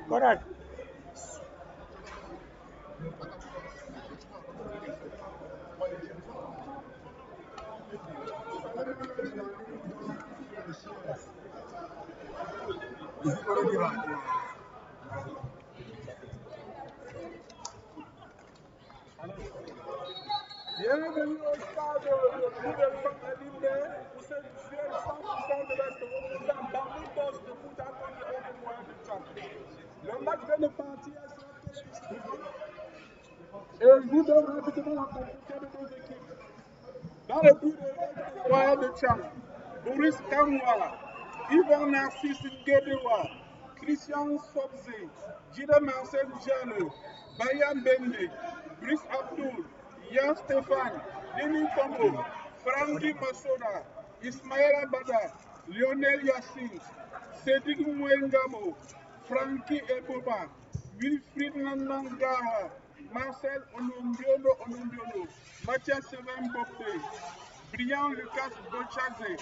Correct. Bienvenue au stade nouvelle forme à Limbe pour ce duel 100% de l'Est opposant Bamboutos de Bouddha contre Aigle de Tchad. Le match vient de partir sur la télévision et vous donne rapidement la composition de nos équipes. Dans le but de Aigle de Tchad, Boris Kamwa, Yvan Narcisse Guédewa, Christian Sobze, Gide Marcel Diallo, Bayan Bende, Brice Abdul, Yann Stéphane, Denis Kombo, Frankie Massoda, Ismaël Abada, Lionel Yassine, Cédric Mouengamo, Frankie Eboba, Wilfried Nandangara, Marcel Onombiono, Mathias Seven Bopé, Brian Lucas Bochazé,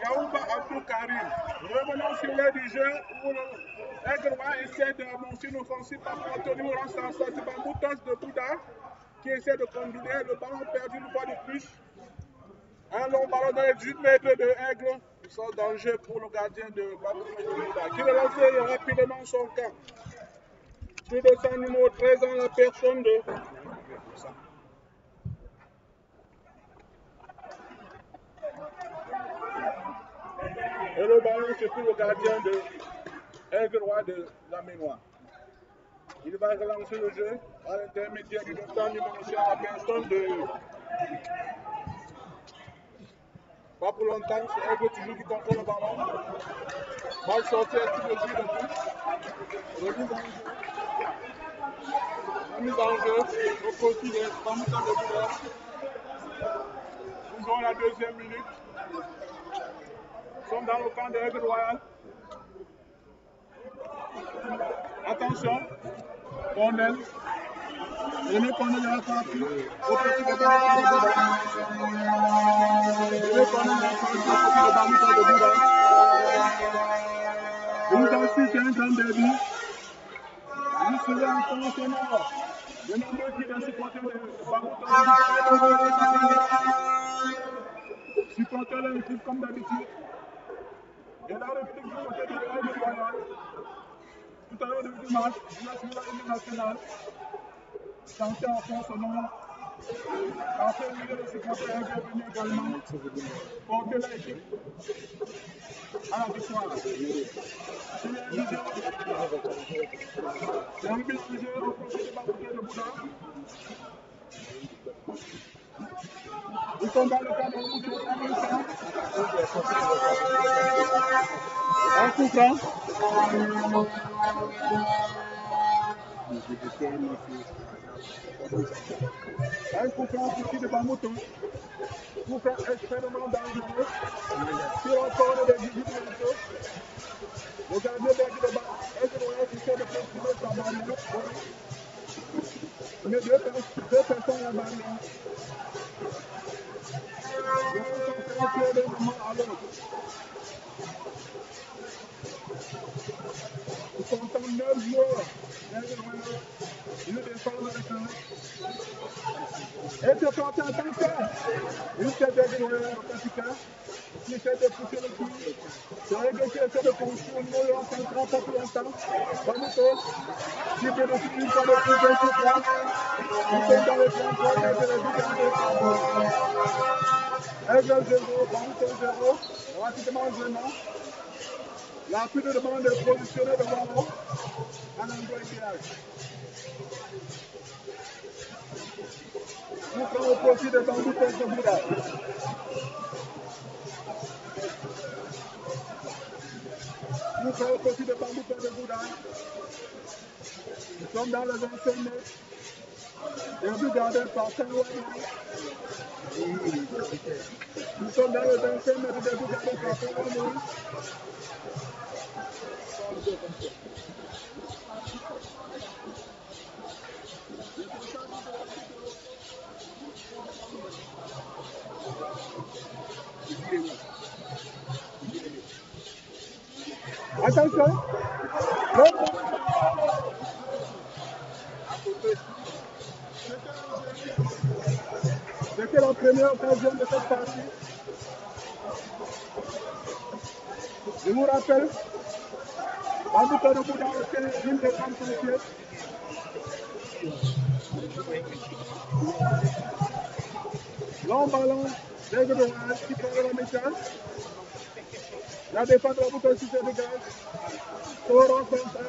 Yaouba Abdou Karim. Revenons sur l'air du jeu où Aigle essaie de monter une offensive par Anthony Orange du Bamboutos de Bouddha qui essaie de combiner le ballon perdu une fois de plus. Un long ballon dans les 18 mètres de Aigle. Ils sont danger pour le gardien de Bamboutos de Bouddha qui va lancer rapidement son camp. Tout de son numéro 13 ans, la personne de et le ballon c'est pour le gardien de Aigle de la mémoire. Il va relancer le jeu à l'intermédiaire du temps numéro 6 à la personne de. Pas pour longtemps, c'est Aigle toujours qui contrôle le ballon. Balle sortie, est-ce qu'il le joue depuis? Remise en jeu au profit des Bamboutos de Bouddha. Nous jouons la deuxième minute. Nous sommes dans le camp de Aigle Royal. Attention, Cornel. René Cornel est parti au profit de Bamboutos de Bouddha. René Cornel est parti au profit de Bamboutos de Bouddha. Nous aussi, c'est un grand derby. Nous serons en contenant le nombre qui est supporter de Bamboutos de Bouddha. Supporter l'équipe comme d'habitude. Et la réplique du côté de Aigle Royal. Tout à l'heure, au début du match, il a suivi la ligne nationale. Chanté en fond son nom. En fait, il est le supporter est venu également porter l'équipe à la victoire. C'est un but de jeu au profit de Bamboutos de Bouddha. Ils sont dans le cadre de Bamboutos en même temps. Un coup franc. Un coup franc au profit de Bamboutos. Coup franc extrêmement dangereux. Sur encore des 18 minutes. Le gardien d'Aigle qui essaie de continuer sa barrière. Mais deux personnes la barrière. Le coup franc fait d'un moment à l'autre. Ils sont en 9 joueurs. Ils défendent avec un. Et c'est parti en tant que. Une tête d'Aigle le capitaine. Qui essaie de pousser le coup. C'est Aigle qui essaie de construire une molle en centrant pas plus longtemps. Bamboutos, qui bénéficie une fois de plus d'un coup franc. Ils sont dans le plan pour Aigle les buts. Aigle 0, Bamboutos 0. Rapidement gênant. L'arbitre demande de positionner le ballon à l'endroit idéal. Nous prenons au profit de Bamboutos de Bouddha. Nous prenons au profit de Bamboutos de Bouddha. Nous sommes dans le 25 mètres. Et on peut garder par Saint-Louis. Nous sommes dans le 25 mètres de but gardé par Saint-Louis. Attention. C'était la première occasion de cette partie. Je vous rappelle, Bamboutos de Bouddha est l'une des femmes pompiers. Long ballon d'Aigle de Royal qui prend la méchante. La défense de Bamboutos aussi se dégage. Toro contre.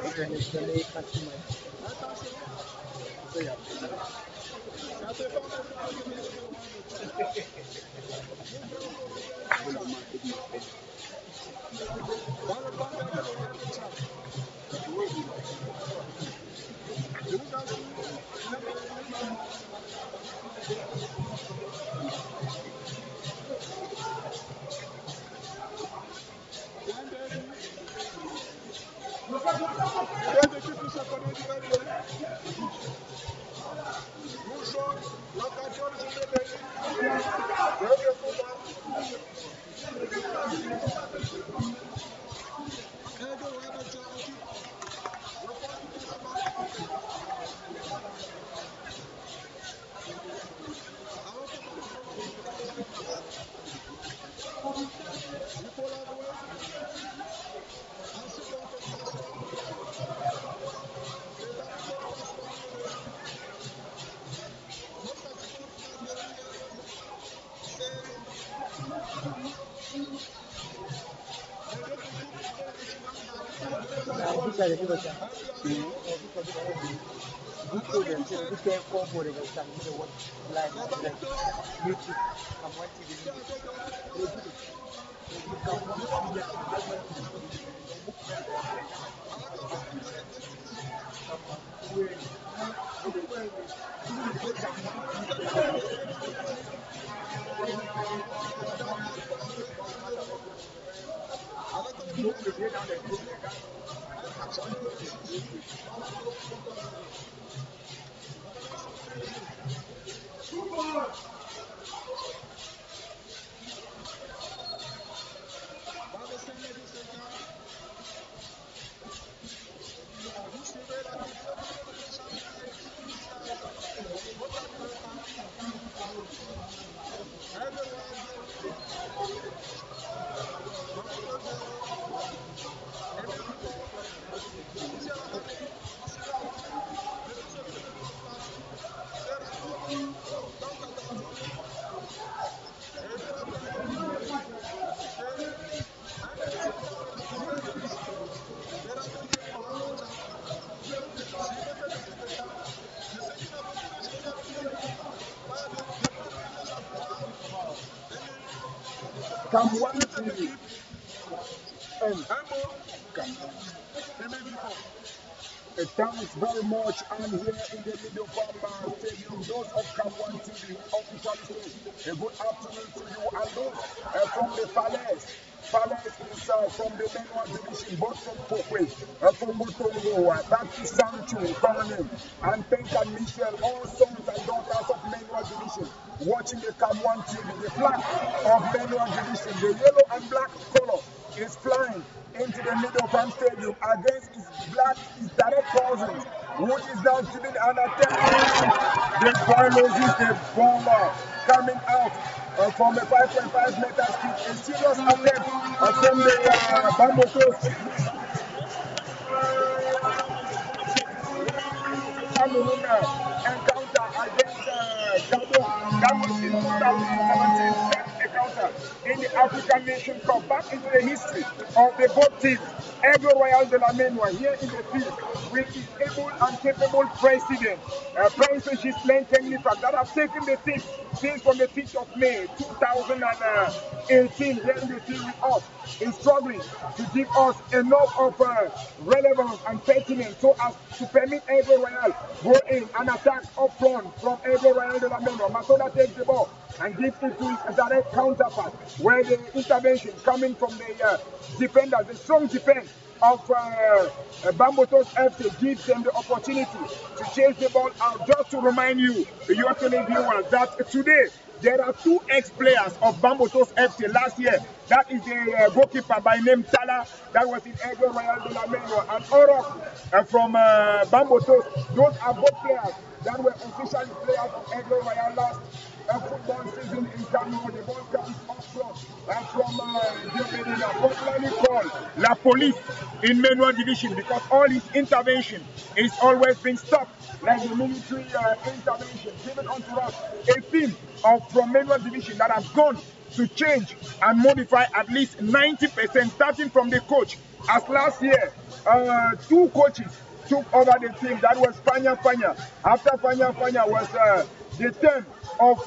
Cameroon TV and thanks very much. I'm here in the middle of Bamboutos Stadium. Those of Cameroon TV officially say a good afternoon to you, and those from the Falaise. Falaise is from the manual division, both from Pokwe, from Motongo, back to Sancho, Conan, and Penka Michel, all sons and daughters of manual division, watching the Cameroon TV. The flag of manual division, the yellow and black color, is flying into the middle of Bamboutos Stadium against his direct cousins, who is now giving an attempt. The Carlos is the bomber coming out from a 5.5 meter speed. A serious attempt from the Bamboutos. Cameroon encounter against Gabon. That was in 2017 encounter in the African Nation Cup. Back into the history of the both teams. Aigle Royal de la Ménois here in the field with his able and capable president, Prince Gislain Tenglifak, that have taken the team since from the 5th of May 2018 here in the field with us, is struggling to give us enough of relevance and pertinence so as to permit Aigle Royal go in and attack up front from Aigle Royal de la Ménois. Masoda takes the ball and gives it to his direct counterpart, where the intervention coming from the defenders, the strong defense of Bamboutos FC gives them the opportunity to chase the ball out. Just to remind you, your televiewers, that today There are two ex-players of Bamboutos FC last year. That is the goalkeeper by name Tala, that was in Aigle Royal de la Meno, and Orok from Bamboutos. Those are both players that were officially players of Aigle Royal last football season in Cameroon. The ball comes up from Diomedina, popularly called La Police in Manual Division, because all his intervention is always being stopped, like the military intervention given unto us. A team from Manual Division that have gone to change and modify at least 90%, starting from the coach. As last year, two coaches took over the team. That was Fanya. After Fanya was the turn of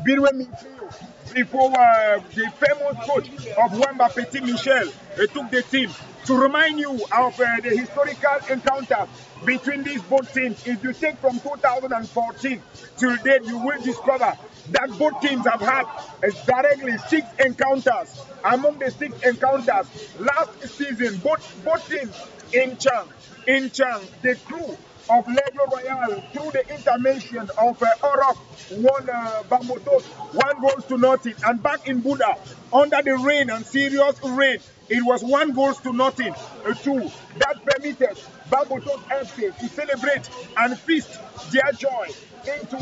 Birwe Mifio, before the famous coach of Wamba Petit Michel took the team. To remind you of the historical encounter between these both teams, if you take from 2014 till date, you will discover that both teams have had directly 6 encounters. Among the 6 encounters last season, both teams in Chang, the crew of L'Aigle Royal, through the intervention of Orok, won Bamboutos 1-0. And back in Buda, under the rain and serious rain, it was 1-0 to that permitted Bamboutos FC to celebrate and feast their joy into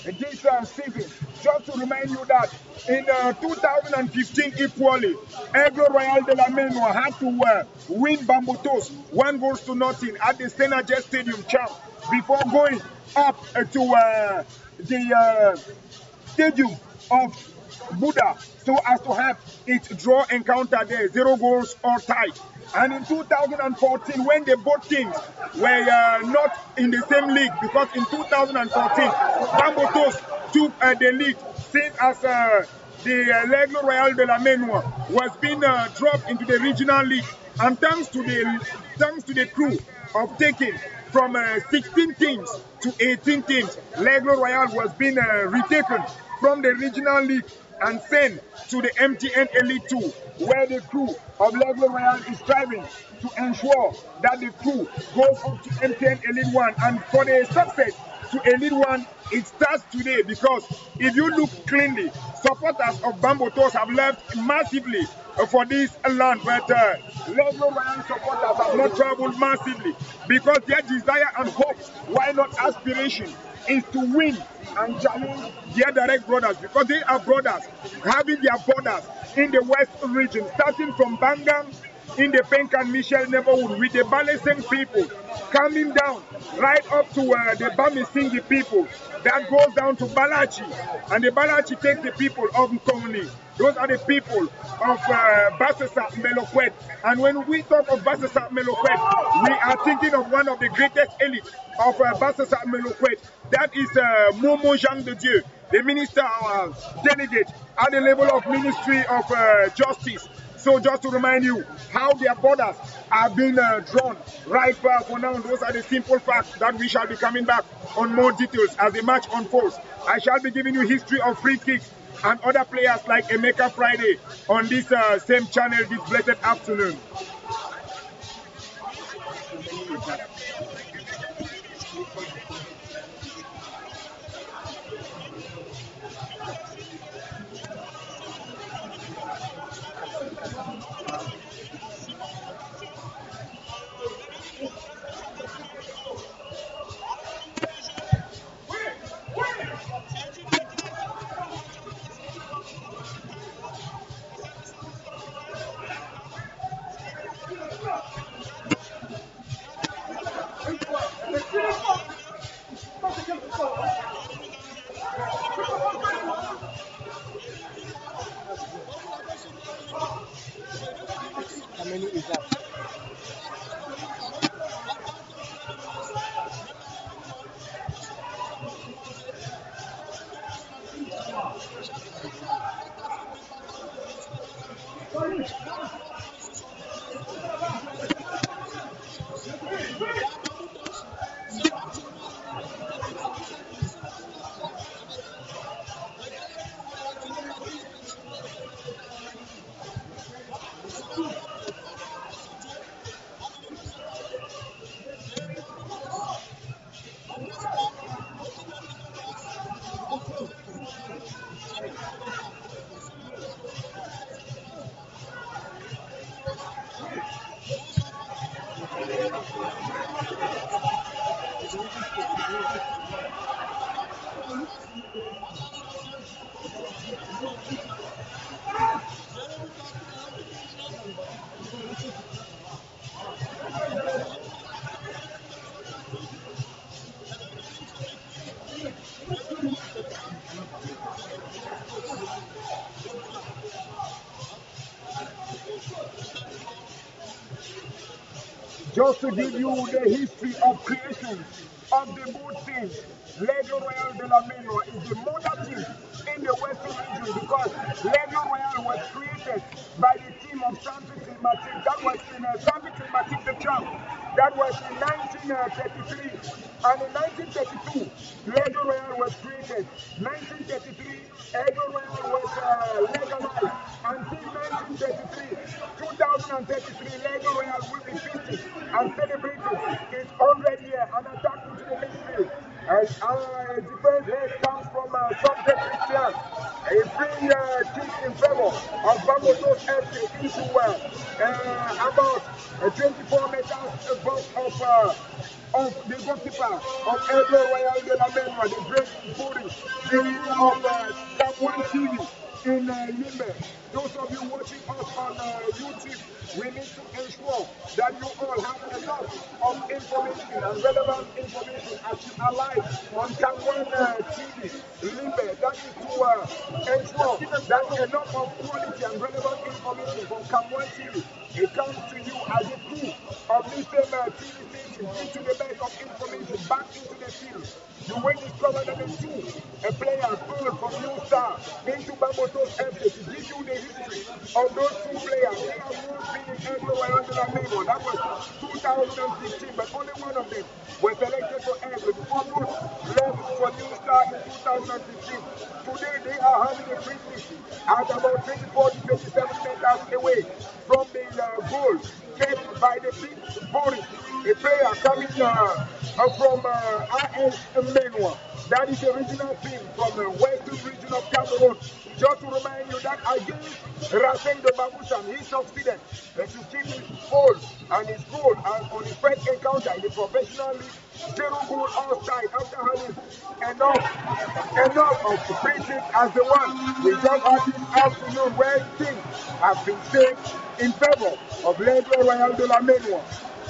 this season. Just to remind you that in 2015 equally, Aigle Royal de la Meno had to win Bamboutos 1-0 at the Senajet Stadium champ before going up to the stadium of Buddha, so as to have its draw encounter there, 0 goals or tie. And in 2014, when the both teams were not in the same league, because in 2014, Bamboutos took the league, same as the L'Aigle Royal de la Meno was being dropped into the regional league. And thanks to the crew of taking from 16 teams to 18 teams, L'Aigle Royal was being retaken from the regional league and sent to the MTN Elite 2, where the crew of L'Aigle Royal is striving to ensure that the crew goes up to MTN Elite 1. And for the success to Elite 1, it starts today, because if you look cleanly, supporters of Bamboutos have left massively for this land, but L'Aigle Royal supporters have not traveled massively, because their desire and hope, why not aspiration, is to win and challenge their direct brothers, because they are brothers having their borders in the west region, starting from Bangam in the Penkan Michel neighborhood with the Baleseng people, coming down right up to the Bamisingi people, that goes down to Balachi, and the Balachi takes the people of Nkongni. Those are the people of Bassasa Melokwet. And when we talk of Bassasa Melokwet, we are thinking of one of the greatest elites of Bassasa Melokwet. That is Momo Jean de Dieu, the minister delegate at the level of Ministry of Justice. So just to remind you how their borders are being drawn right for now. Those are the simple facts that we shall be coming back on more details as the match unfolds. I shall be giving you history of free kicks and other players like Emeka Friday on this same channel this blessed afternoon. Just to give you the history of creation of the boat team, Aigle Royal de la Menor is the mother team in the Western region because Aigle Royal was created by the team of Saint-Vincent Martin. That was in Saint-Vincent Martin the champ. That was in 1933. And in 1932, Aigle Royal was created. 1933, Aigle Royal was legalized. Until 1933, 2033, Aigle Royal will be 50 and celebrating its 100 year and attack into the midfield. And defense head comes from Subject Christian. A free kick in favor of Bamboutos FC into about 24 meters above of the goalkeeper of Aigle Royal de la Menor, the great booty of Cameroon TV in Limbe. Those of you watching us on YouTube, we need to ensure that you all have enough of information and relevant information as you are live on Cameroon TV Limbe. That is to ensure that enough of quality and relevant information from Cameroon TV, it comes to you as a crew of this same TV station into the best of information back into the field. You will discover that the two player pulled from New Star into Bamboutos FC to give you the history of those two players. They have both been in Aigle Royal de la Menor. That was 2015, but only one of them was selected for Aigle before both left for New Star in 2015. Today they are having a free kick at about 24 to 27 meters away from the goal kept by the big Boris, a player coming from AS Menor. That is the regional team from the western region of Cameroon. Just to remind you that against Racing de Baboucham, he succeeded to keep his hold and his goal on his first encounter in the professional league. 0 goal outside after having enough of free kick as the one we just had this afternoon where things have been saved in favor of Aigle Royal de la Menor.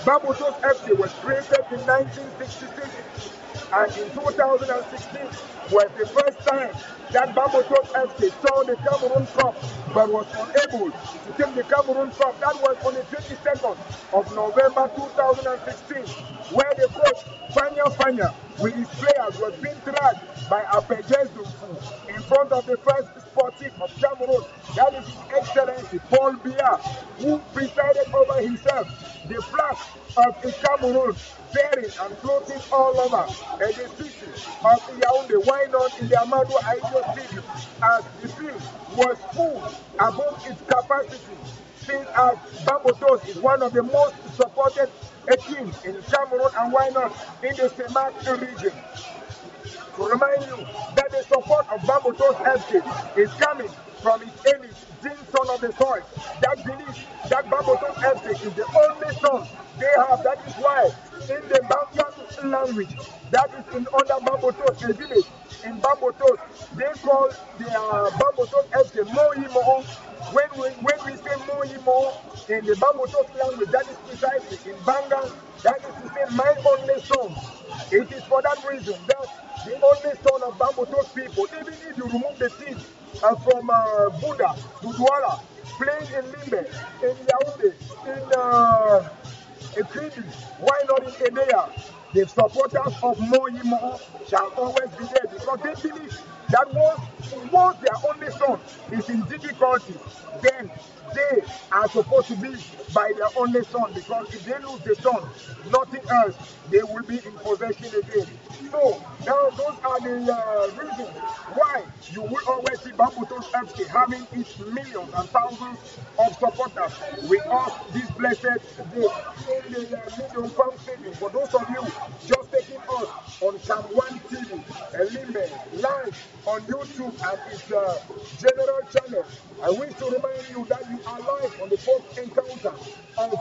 Bamboutos FC was created in 1966 and in 2016 was the first time that Bamboutos FC saw the Cameroon Cup but was unable to take the Cameroon Cup. That was on the 22nd of November 2016 where the coach Fanya with his players was being dragged by Apejes Dumfu in front of the first sportif of Cameroon. That is His Excellency Paul Biya, who presided over himself the flag of the Cameroon bearing and floating all over the city of Yaoundé. Why not in the Amadou Aigle Stadium as the field was full above its capacity, since as Bamboutos is one of the most supported teams in Cameroon and why not in the Semak region. To remind you that the support of Bamboutos FC is coming from its elite, Dean son of the soil, that believes that Bamboutos FC is the only son they have. That is why in the Bangan language, that is in under Bamboutos, a village in Bamboutos, they call the Bamboutos FC Moimo. When we say Moimo in the Bamboutos language, that is precisely in Bangan, that is to say my only son. It is for that reason that the only son of Bamboutos people, even if you remove the team from Buda to Douala, playing in Limbe, in Yaoundé, in Kridi, why not in Edea? The supporters of Moimo shall always be there because they believe that once their only son is in difficulty, then they are supposed to be by their only son, because if they lose the son, nothing else, they will be in possession again. So now those are the reasons why you will always see Bamboutos FC having its millions and thousands of supporters with us this blessed day in the Medium Farm Stadium. For those of you just taking us on Cam1 TV, Limbe, live on YouTube and its general channel, I wish to remind you that you are live on the first encounter of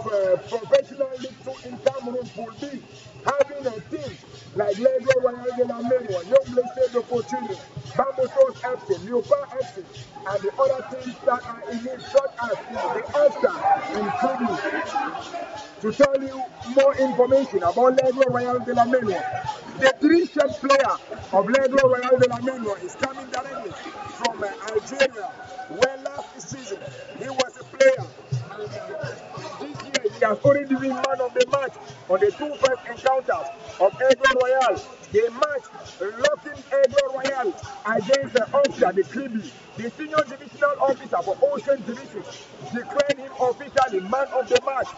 Professional League 2 in Cameroon Pool B, having having teams like Aigle Royal de la Mémoire, Young Blessed de Fortune, Bamboutos FC, Leopard FC, and the other teams that are in it, such as the Ulster and Cleveland. To tell you more information about Aigle Royal de la Mémoire, the three-shirt player of Aigle Royal de la Mémoire is coming directly from Algeria, where last season he was a player. This year he has already been man of the match on the two first encounters of Aigle Royal. The match locking Aigle Royal against the Ulster, the Kribi, the senior divisional officer for Ocean Division, declared him officially man of the match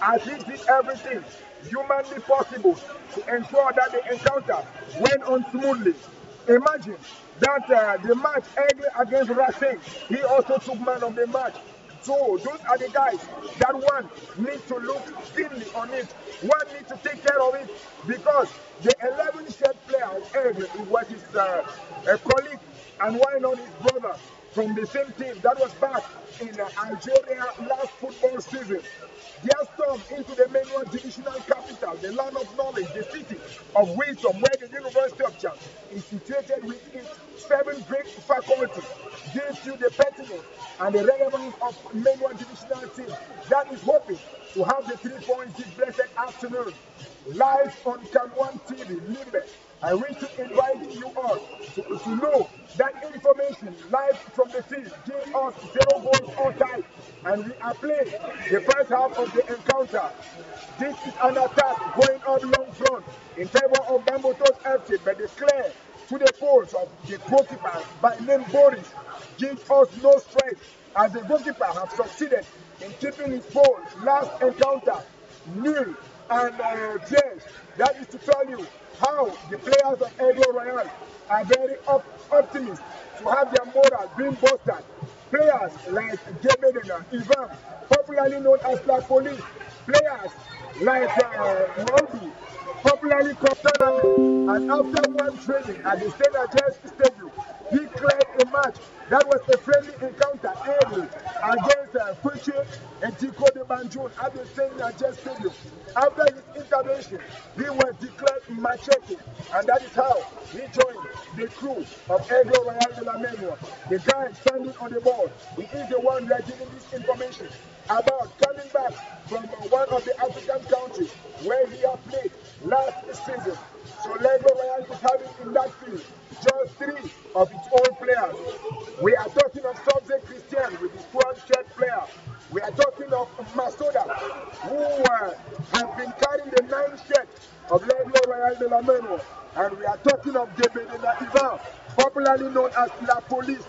as he did everything humanly possible to ensure that the encounter went on smoothly. Imagine that the match Aigle against Racing, he also took man of the match. So those are the guys that one needs to look keenly on it. One needs to take care of it because the 11-shirt player of Aigle, it was his a colleague and why not his brother from the same team that was back in Algeria last football season. They are stormed into the Manual divisional capital, the land of knowledge, the city of wisdom, where the University of Chad is situated with its 7 great faculties, gives you the pertinence and the relevance of Manual divisional team that is hoping to have the 3 points this blessed afternoon. Live on Cameroon TV, Limbe. I wish to invite you all to know that information live from the field. Give us 0 goals all time, and we are playing the first half of the encounter. This is an attack going on long front in favor of Bamboutos FC, but the clear to the poles of the goalkeeper by name Boris gives us no strength as the goalkeeper has succeeded in keeping his pole last encounter nil and change. That is to tell you how the players of Aigle Royal are very optimistic to have their morale being boosted. Players like Gebedena, Ivan, popularly known as La Police, players like Roby, popularly called Tournament, and after one training at the St. Stadium, he cleared a match that was a friendly encounter against Fuchi and Tico de Banjun at the St. Stadium. After his intervention, he was declared machete, and that is how he joined the crew of Aigle Royal de la Mémoire. The guy standing on the ball, he is the one that giving this information about coming back from one of the African countries where he had played last season. So Aigle Royal is having in that field just 3 of its own players. We are talking of Subject Christian with his 12-shirt player. We are talking of Masoda, who has been carrying the 9th shirt of Aigle Royal de la Mémoire. And we are talking of Gebedena Ivan, popularly known as La Police.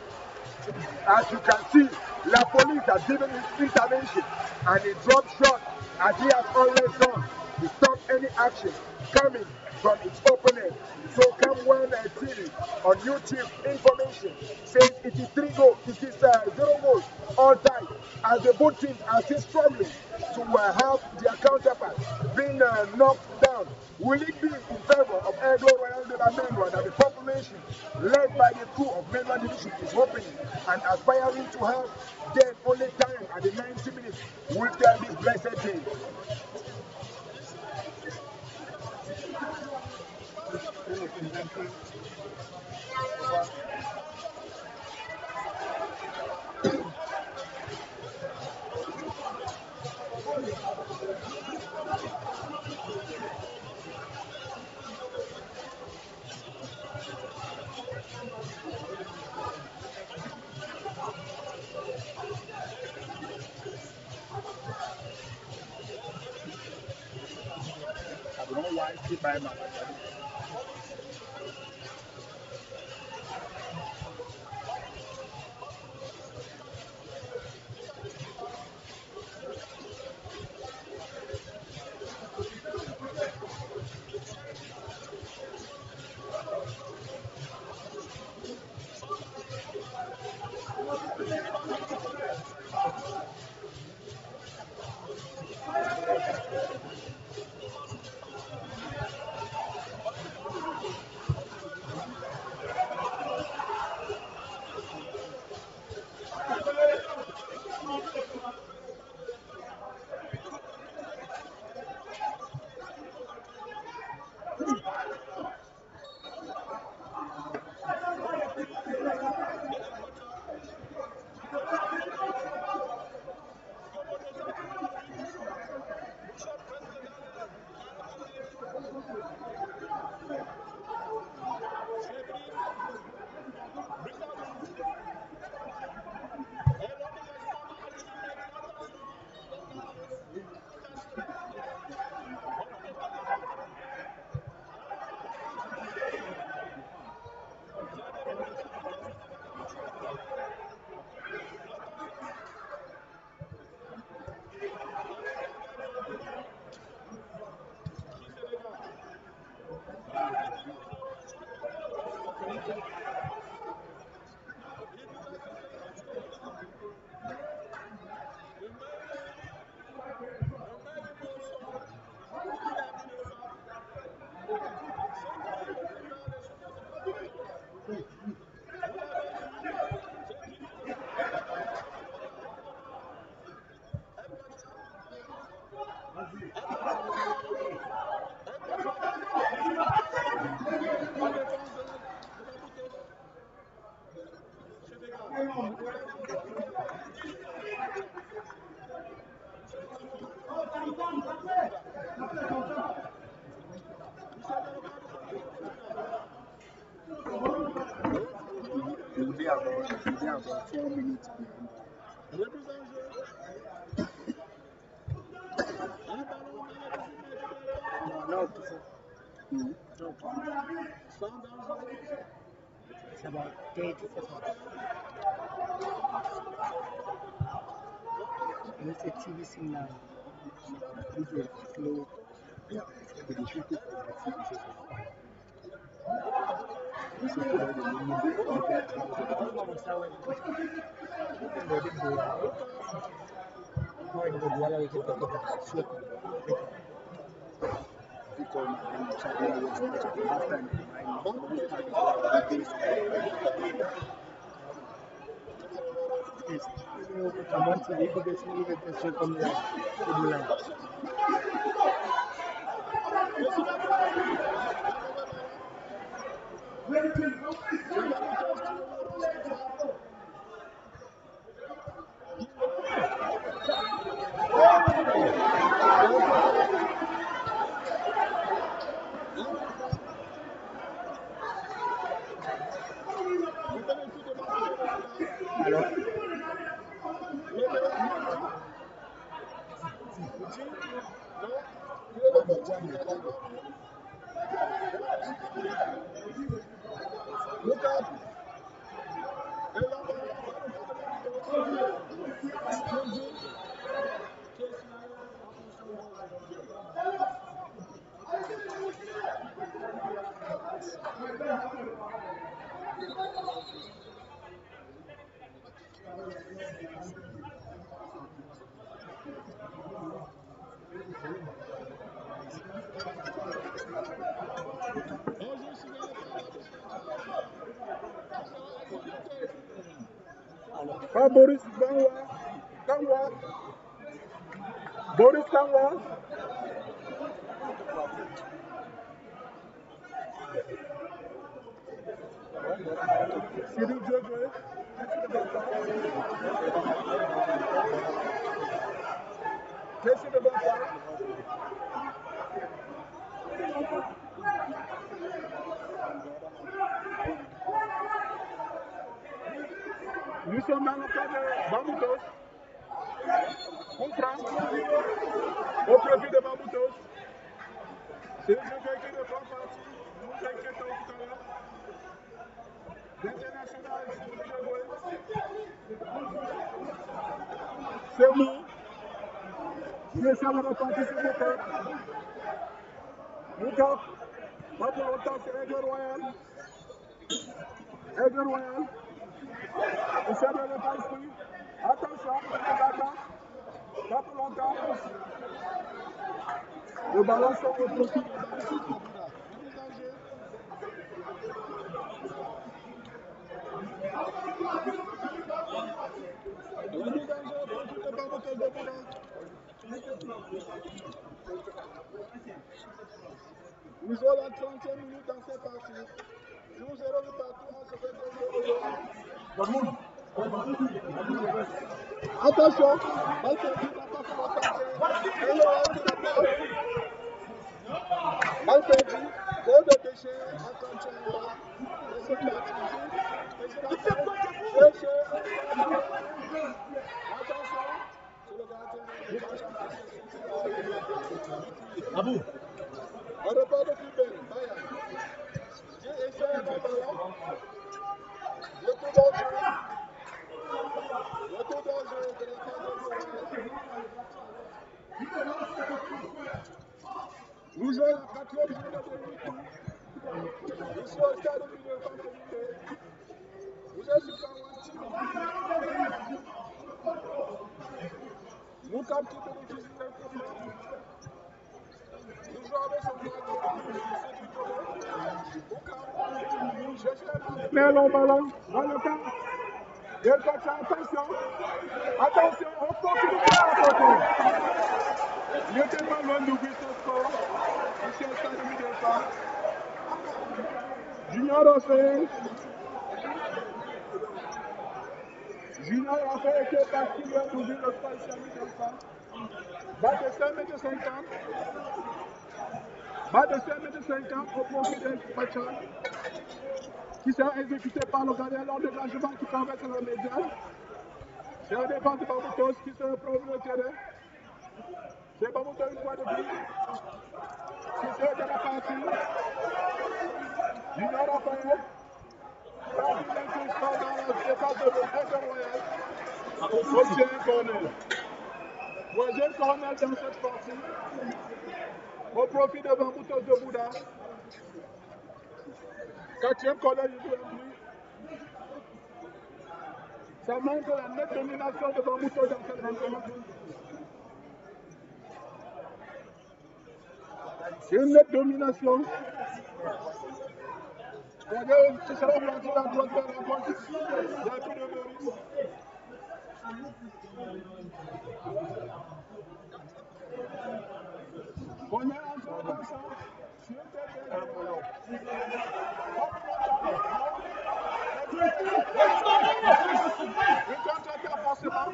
As you can see, La Police has given his intervention and he dropped shot as he has always done to stop any action coming from its opponent. So Cameroon TV on YouTube information says it is 3 goals, it is 0 goals all time as the both teams are still struggling to have their counterparts being knocked down. Will it be in favor of Aigle Royal de la Mémoire that the population led by the crew of Manual Division is hoping and aspiring to have then only time at the 90 minutes will tell this blessed day. I don't know why I keep buying my You'll be about 4 minutes behind. No, it's about 30 seconds. It's a TV signal. This is slow. Yeah, but the shoot is like 60 seconds. This is the Boris, Kanwa. Boris Kanwa. Sidi Jojo. Jesse the Bata. Nous sommes dans le cas de Bamboutos. Contrat au profit de Bamboutos. C'est le jeu qui ne prend parti. Nous inquiétons tout à l'heure. L'international, c'est moi. Il est ça le reparti sur le camp. Moukap. Pas pour longtemps, c'est Aigle Royal. Aigle Royal. Il s'est de reparti. Attention, pas pour longtemps. Le ballon sort au profit. Nous sommes à la 30e minute dans cette partie. Nous serons de partout en se fait. Attention, balle perdue, pas pour balle perdue, gros de déchets, attention, Abou. On repart de plus belle, Maya. J'ai essayé un ballon. Le coup d'enjeu. Le coup d'enjeu de la phase de Nous jouons la 4e journée de l'UT. Ici au stade profit de Bamboutos. Vous êtes sur un team. Moukam qui bénéficie d'un coup franc. Il joue avec son Moukam. Cherchez un mais long ballon. Dans le camp. Il coach, attention. Attention, on continue à côté. Il n'était pas loin d'ouvrir son score. Parce qu'il est à demi de temps. Junior Osé. Junior a fait équipe parce qu'il vient d'ouvrir le score ici à mi-temps. Bas de 5,50 m. Bas de 5,50 m au profit de Pacha, qui sera exécuté par le gardien lors de l'engagement qui traverse la médiane. C'est la défense de Bamboutos qui se promène le terrain. C'est Bamboutos une fois de plus. Qui sera de la partie. Junior Raphaël. Dans la défense de l'Aigle Royal. Troisième corner. Troisième corner dans cette partie. Au profit de Bamboutos de Bouddha. Quatrième corner du Limbe. Ça montre la nette domination de Bamboutos dans cette rencontre. C'est une nette domination. Regardez, ce sera parti à droite vers la gauche. Il n'y a plus de risque. On est en train de ça. Sur une tête de boulot. Une contre-attaque forcément.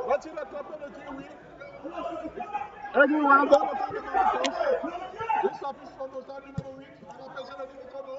Va-t-il attraper le tir? Oui. Aigle va dans le temps de Bamboutos. Il s'affiche sur le stade numéro 8. On appelle ça le numéro 9.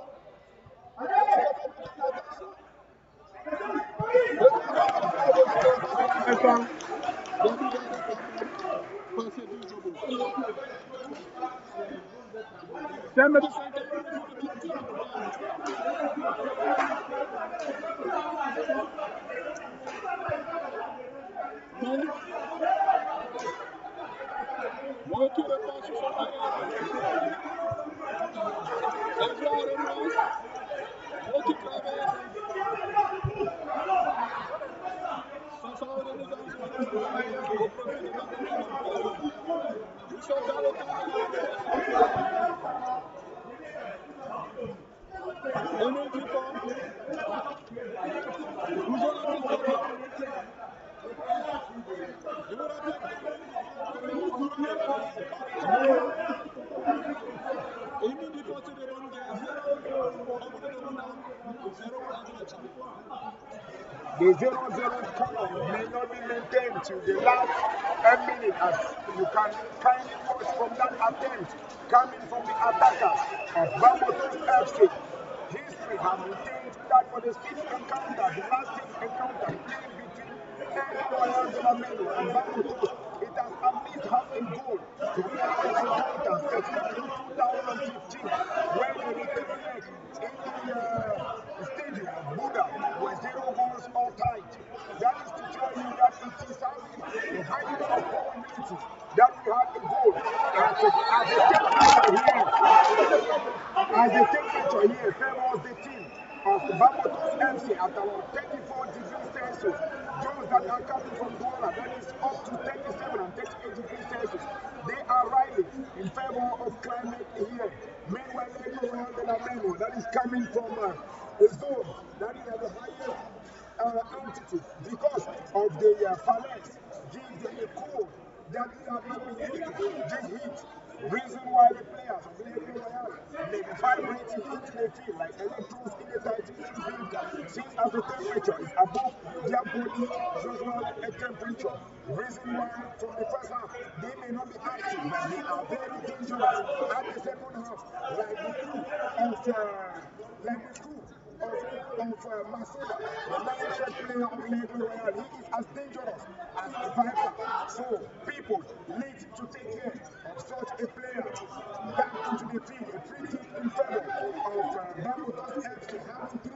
The 0-0 score may not be maintained till the last minute, as you can kindly watch from that attempt coming from the attackers of Bamboutos FC. History has retained that for the sixth encounter, the last sixth encounter played between Aigle and Bamboutos, it has at least had a goal to win the encounters, except in 2015 when the return leg in the stadium of Buddha were 0 goals all tied. That is to tell you that it is having the highest of probability that we have a goal as the temperature here favors the team of Bamboutos FC at about 34 degrees Celsius. Those that are coming from Douala, that is up to 37 and 38 degrees Celsius. They are riding in favor of climate here. Meanwhile, Aigle, that is coming from a zone that is at the highest altitude because of the phalanx gives them a cold that is not been used to this heat. Reason why the players of Aigle may be vibrating into the field like electrons in a titanium filter, since as the temperature is above their body usual temperature. Reason why from the first half they may not be active, but they are very dangerous at the second half, like the crew of Masada, the non-check player of Aigle Royal. He is as dangerous as a viper. So people need to take care of such a player back into the field. A free kick in favor of Bamboutos FC, having 3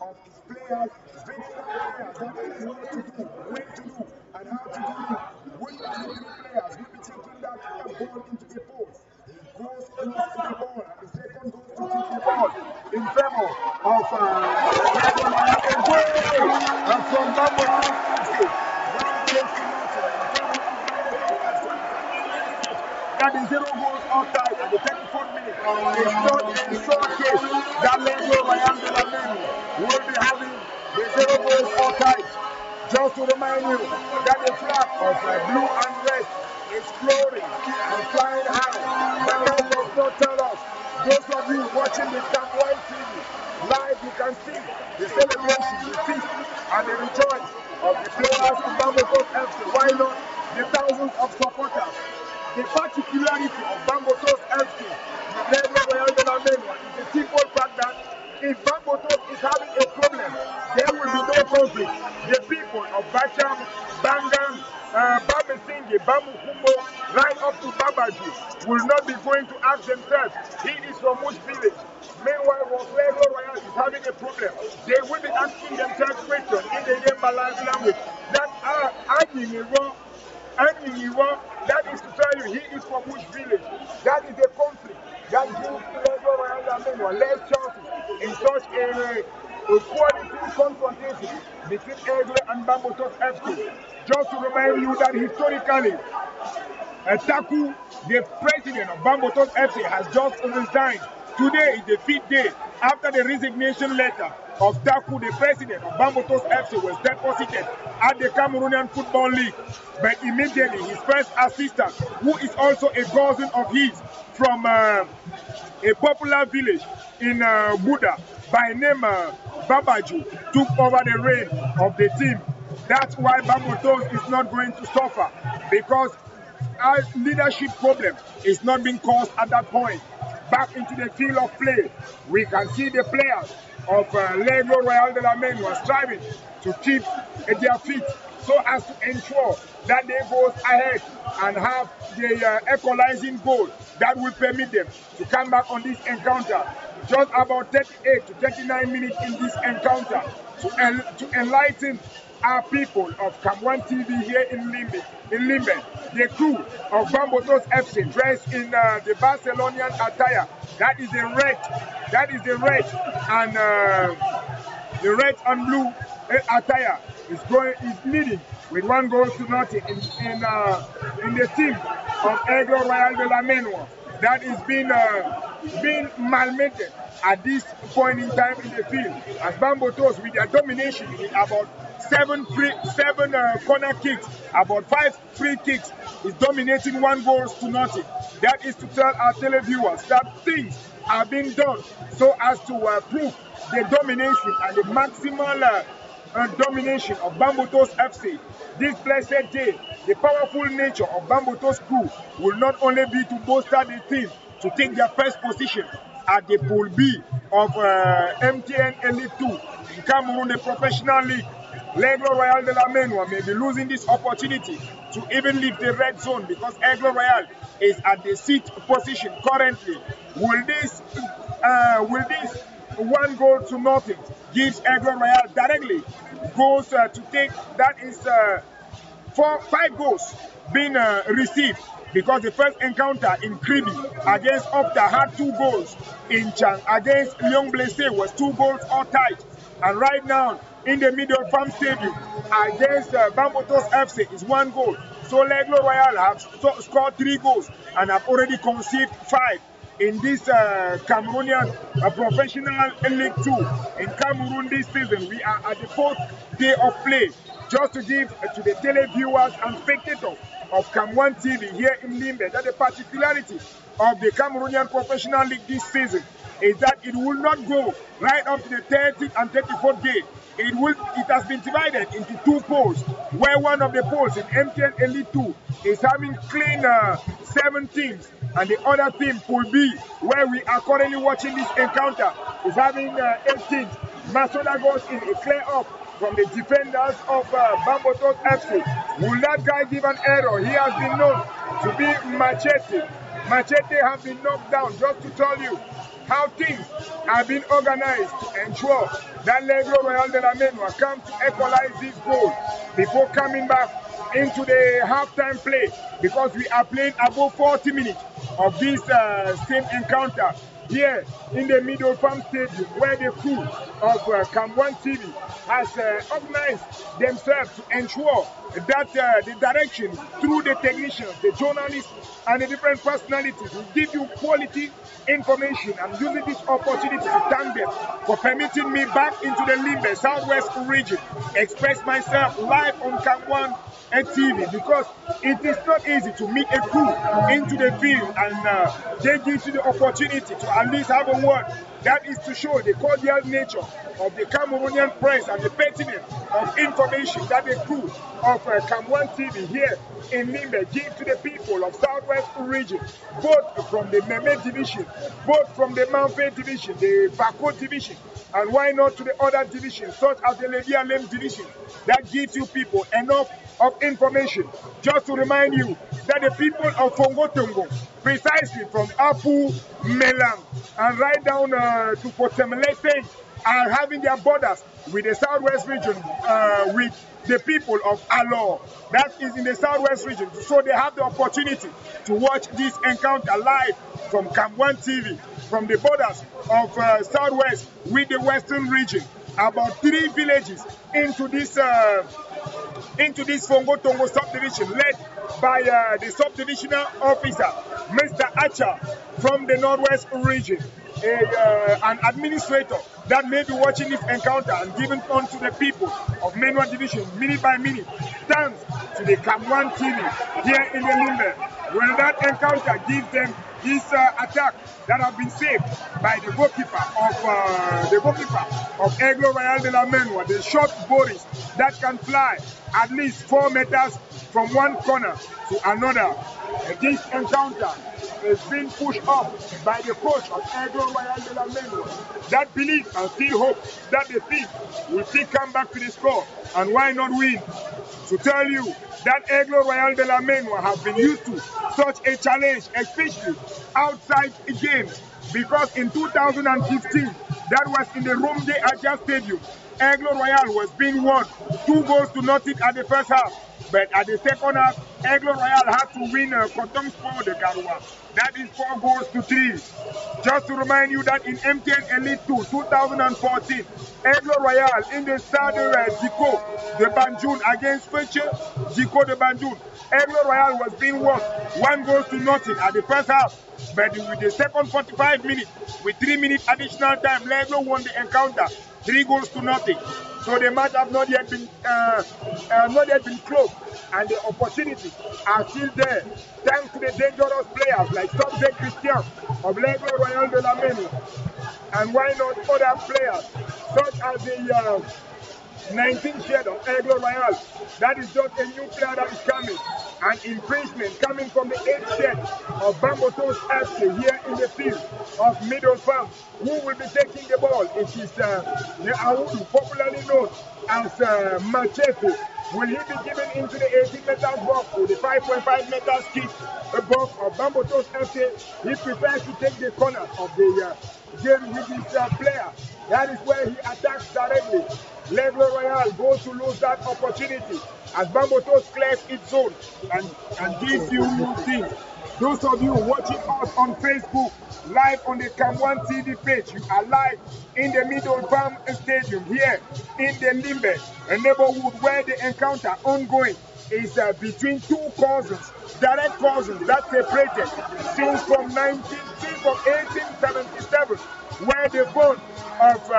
of his players, veteran players that know what to do, when to do, and how to do it. Which of the 3 players will be taking that ball into the post? He goes close to the ball, and the second goes to kick the ball in favor of from Bamboutos FC. That is 0 goals outside at the 34th minute. In short case, that Aigle will be having the 0 goals outside. Just to remind you that the flag of blue and red is floating and flying high. But that does not tell us. Those of you watching the Cameroon TV live, you can see the celebration, the feast, and the rejoice of the players of Bamboutos FC. Why not the thousands of supporters? The particularity of Bamboutos FC, the Royal de la Menua, is the simple fact that if Bamboutos is having a problem, there will be no conflict. The people of Bacham, Bangam, Bamesingi, Bamukumbo, right up to Babaji, will not be going to ask themselves, he is from which village? Meanwhile, Aigle Royal is having a problem. They will be asking themselves questions in the Limbe language that are Aigle. That is to tell you, he is from which village. That is a conflict that gives Aigle Royal less chances in such a quality confrontation between Aigle and Bamboutos FC. Just to remind you that historically, Taku, the president of Bamboutos FC, has just resigned. Today is the 5th day after the resignation letter of Taku, the president of Bamboutos FC, was deposited at the Cameroonian Football League. But immediately his first assistant, who is also a cousin of his from a popular village in Buda by name Babaju, took over the reign of the team. That's why Bamboutos is not going to suffer, because our leadership problem is not being caused at that point. Back into the field of play, we can see the players of Aigle Royal de la Menua striving to keep their feet so as to ensure that they go ahead and have the equalizing goal that will permit them to come back on this encounter. Just about 38 to 39 minutes in this encounter to enlighten our people of Cameroon TV here in Limbe. The crew of Bamboutos FC dressed in the Barcelonian attire. That is the red and blue attire is leading with 1 goal to nothing in the team of Aigle Royal de la Menua. That is being malmeted at this point in time in the field, as Bamboutos, with their domination with about 7 corner kicks, about 5 free kicks, is dominating 1 goal to nothing. That is to tell our televiewers that things are being done so as to prove the domination and the maximal domination of Bamboutos FC. This blessed day, the powerful nature of Bamboutos crew will not only be to bolster the team to take their first position at the Pool B of MTN Elite 2 in Cameroon, the professional league. Aigle Royal de la Menua may be losing this opportunity to even leave the red zone, because Aigle Royal is at the 6th position currently. Will this 1 goal to nothing gives Aigle Royal directly goals to take? That is 5 goals being received, because the first encounter in Kribi against Opta had 2 goals. In Chang against Lyon Blessé was 2 goals all tied. And right now in the Middle Farm Stadium against Bamboutos FC is 1 goal. So Aigle Royal have scored 3 goals and have already conceded 5 in this Cameroonian professional League 2 in Cameroon this season. We are at the 4th day of play. Just to give to the televiewers and spectators of Cameroon TV here in Limbe that the particularity of the Cameroonian professional league this season is that it will not go right up to the 30th and 34th day. It has been divided into 2 pools, where one of the pools in MTN Elite 2 is having clean 7 teams, and the other team, Pool B, where we are currently watching this encounter, is having 8 teams. Masoda goes in a clear up from the defenders of Bamboutos FC. Will that guy give an error? He has been known to be Machete. Machete has been knocked down. Just to tell you how things have been organized to ensure that Aigle Royal de la Menua come to equalize this goal before coming back into the halftime play, because we are playing above 40 minutes of this same encounter. here in the Middle Farm Stadium, where the crew of Cameroon TV has organized themselves to ensure that the direction through the technicians, the journalists, and the different personalities will give you quality information. I'm using this opportunity to thank them for permitting me back into the Limbe Southwest region, express myself live on Cameroon TV, because it is not easy to meet a crew into the field and they give you the opportunity to at least have a word. That is to show the cordial nature of the Cameroonian press and the pertinence of information that the crew of Cameroon TV here in Limbe give to the people of Southwest region, both from the Meme division, both from the Manfe division, the Bako division, and why not to the other divisions such as the Levialem division, that gives you people enough of information. Just to remind you that the people of Fongo-Tongo, precisely from Apu, Melang, and right down to Potemelete, are having their borders with the Southwest region, with the people of Alor, that is in the Southwest region. So they have the opportunity to watch this encounter live from Cameroon TV, from the borders of Southwest with the Western region. About 3 villages into this Fongo-Tongo subdivision, led by the subdivisional officer, Mr. Acha, from the Northwest region, an administrator that may be watching this encounter and giving on to the people of Menwa division minute by minute, thanks to the Cameroon TV here in the Limbe. Well, that encounter gives them this attack that have been saved by the goalkeeper of Aigle Royal de la Menwa, the short Boris that can fly at least 4 meters from one corner to another. This encounter is being pushed up by the coach of Aigle Royal de la Menwa, that believes and still hopes that the team will still come back to the score, and why not win? To tell you that Aigle Royal de la Menwa have been used to such a challenge, especially outside games, because in 2015, that was in the Rumde Aja Stadium, Aigle Royal was being won 2-0 at the first half. But at the second half, Aigle Royal had to win Cotton Sport de Garoua. That is 4-3. Just to remind you that in MTN Elite 2 2014, Aigle Royal in the Stade Zico de Banjul against Feche Zico de Banjul, Aigle Royal was being won 1-0 at the first half. But with the second 45 minutes, with 3 minutes additional time, Aigle won the encounter 3-0. So the match have not yet been closed, and the opportunities are still there, thanks to the dangerous players like Subject Christian of Aigle Royal de la Menwa, and why not other players such as the 19th shed of Aigle Royal. That is just a new player that is coming, an increasement coming from the 8th shed of Bamboutos FC here in the field of Middle Farm. Who will be taking the ball? It is the Awudu, popularly known as Machete. Will he be given into the 18 meters box or the 5.5 meters kick box of Bamboutos FC? He prefers to take the corner of the game with his player. That is where he attacks directly. Aigle Royal goes to lose that opportunity as Bamboutos clears its zone and gives you new things. Those of you watching us on Facebook, live on the Cameroon TV page, you are live in the Middle Farm Stadium here in the Limbe, a neighborhood where the encounter ongoing is between 2 cousins, direct cousins that separated since from 1877, where the bond of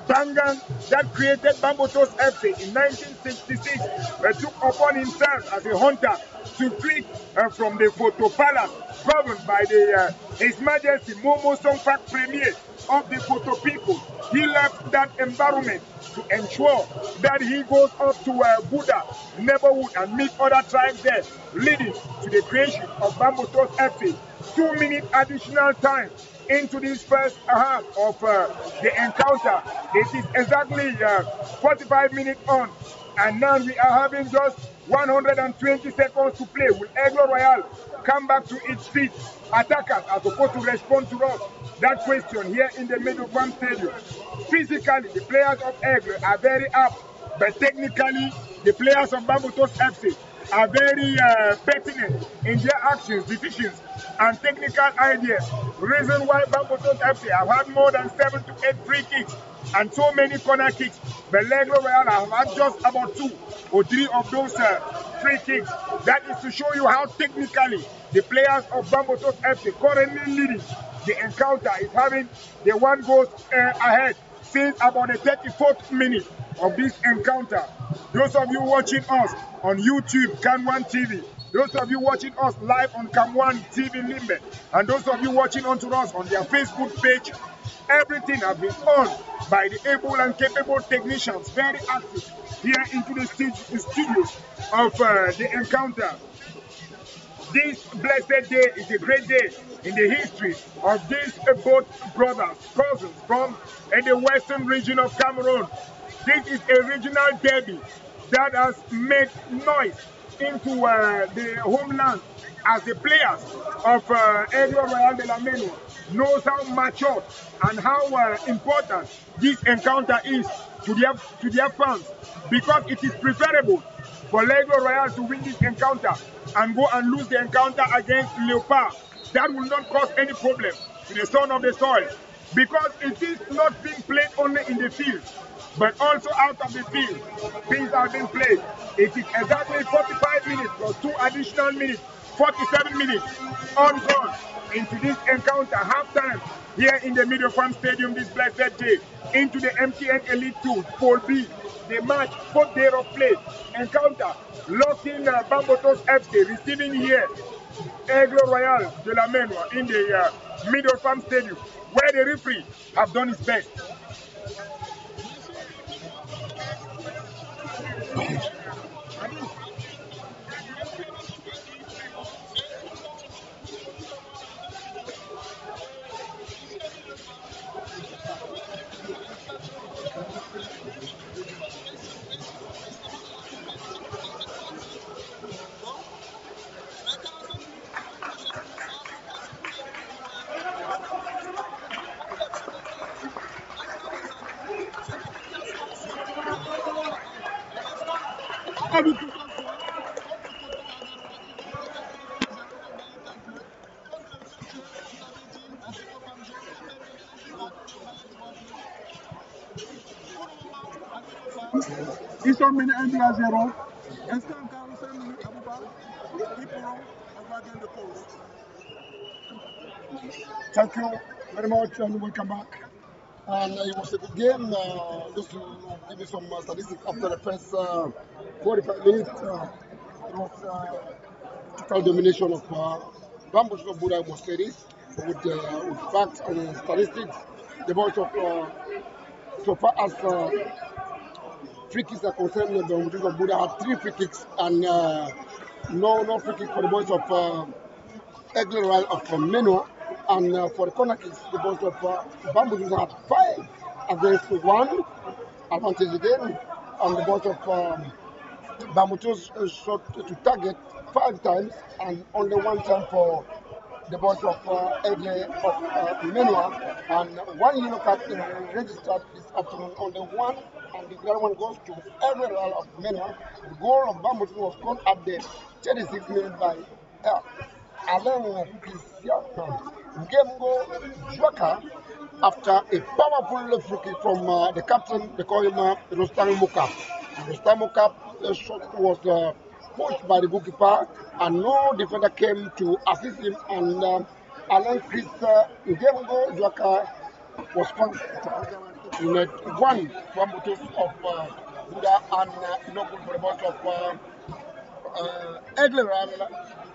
Bangan that created Bamboutos FC in 1966 took upon himself as a hunter to flee from the Photo Palace, governed by His Majesty Momo Songfak Premier of the Photo people. He left that environment to ensure that he goes up to Buddha neighborhood and meet other tribes there, leading to the creation of Bamboutos FC. 2 minutes additional time into this first half of the encounter. It is exactly 45 minutes on, and now we are having just 120 seconds to play. Will Aigle Royal come back to its feet? Attackers are supposed to respond to us that question here in the Middle Farm Stadium. Physically, the players of Aigle are very up, but technically, the players of Bamboutos FC are very pertinent in their actions, decisions, and technical ideas. Reason why Bamboutos FC have had more than 7 to 8 free kicks and so many corner kicks, but Aigle Royal have had just about 2 or 3 of those free kicks. That is to show you how technically the players of Bamboutos FC currently leading the encounter is having the one goes ahead since about the 34th minute of this encounter. Those of you watching us on YouTube, Can1 TV, those of you watching us live on Cam1 TV Limbe, and those of you watching onto us on their Facebook page, everything has been on by the able and capable technicians, very active here into the studios of the encounter. This blessed day is a great day in the history of these both brothers, cousins from the western region of Cameroon. This is a regional derby that has made noise into the homeland as the players of Aigle Royal de la Menua knows how mature and how important this encounter is to their fans, because it is preferable for Aigle Royal to win this encounter and go and lose the encounter against Leopard. That will not cause any problem to the son of the soil, because it is not being played only in the field, but also out of the field. Things are being played. It is exactly 45 minutes plus 2 additional minutes, 47 minutes on gone into this encounter, halftime here in the Middle Farm Stadium this blessed day, into the MTN Elite 2, Pole B, the match, 4th day of play, encounter, locked in Bamboutos FC, receiving here Aigle Royal de la Menua in the Middle Farm Stadium, where the referee have done his best. Ils sont menés 1 but à 0. Instant 45 minutes, Abouba. Iporon, Again the Congo. Thank you very much and welcome back. And it was a good game. Just to give you some statistics after the first 45 minutes, it was total domination of Bamboutos of Buddha was steady with facts and statistics. The boys of so far as free kicks are concerned, the Bamboutos of Buddha had 3 free kicks and no free kick for the boys of Aigle Royal of Menua. And for the corner kicks, the boys of Bamboutos had 5 against 1 advantage again, and the boys of Bamboutos shot to target 5 times and only 1 time for the boys of Aigle of Menua, and 1 yellow card registered this afternoon. Only 1, and the other one goes to Aigle Royal of Menua. The goal of Bamboutos was scored at the 36th minute by Alain Christian Ngemgo Zwaka after a powerful free kick from the captain, they call him Rostan Mokap. Rostan Mokap shot was pushed by the goalkeeper and no defender came to assist him, and Alain Christian Ngemgo Zwaka was found in net 1 Bamboutos of Buddha and no goal for the boys of Aigle Royal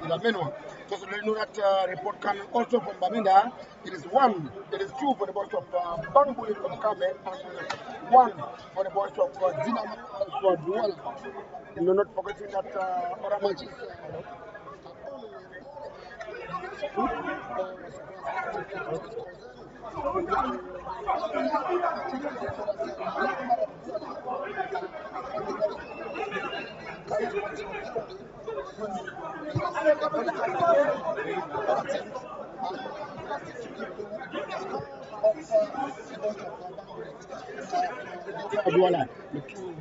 La Menua. So you know that report coming also from Baminda. It is 1, it is 2 for the boys of Bamboutos from Kamen and 1 for the boys of Dinamo for Dual. And not forgetting that other matches.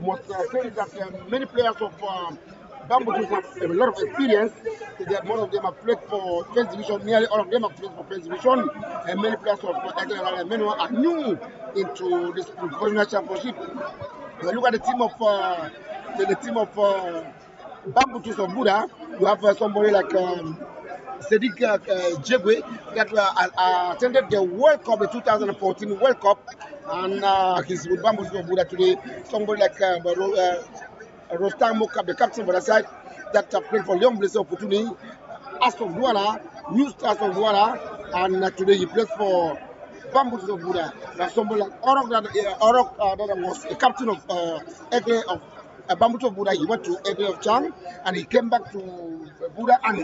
Must say that many players of Bamboutos have a lot of experience. Most of them have played for first division. Nearly all of them have played for first division. And many players of Aigle and many are new into this professional championship. When you look at the team of Bamboutos of Buddha, you have somebody like Sadiq Jegwe that attended the World Cup, the 2014 World Cup, and he's with Bamboutos of Buddha today. Somebody like Rostam Mokab, the captain for the side, that played for Lyon Blessé Opportunity, As of Douala, New Stars of Douala, and today he plays for Bamboutos of Buddha. There's somebody like Orok that was the captain of Aigle of Bamboutos of Buddha. He went to Aigle of Chang and he came back to Buddha, and he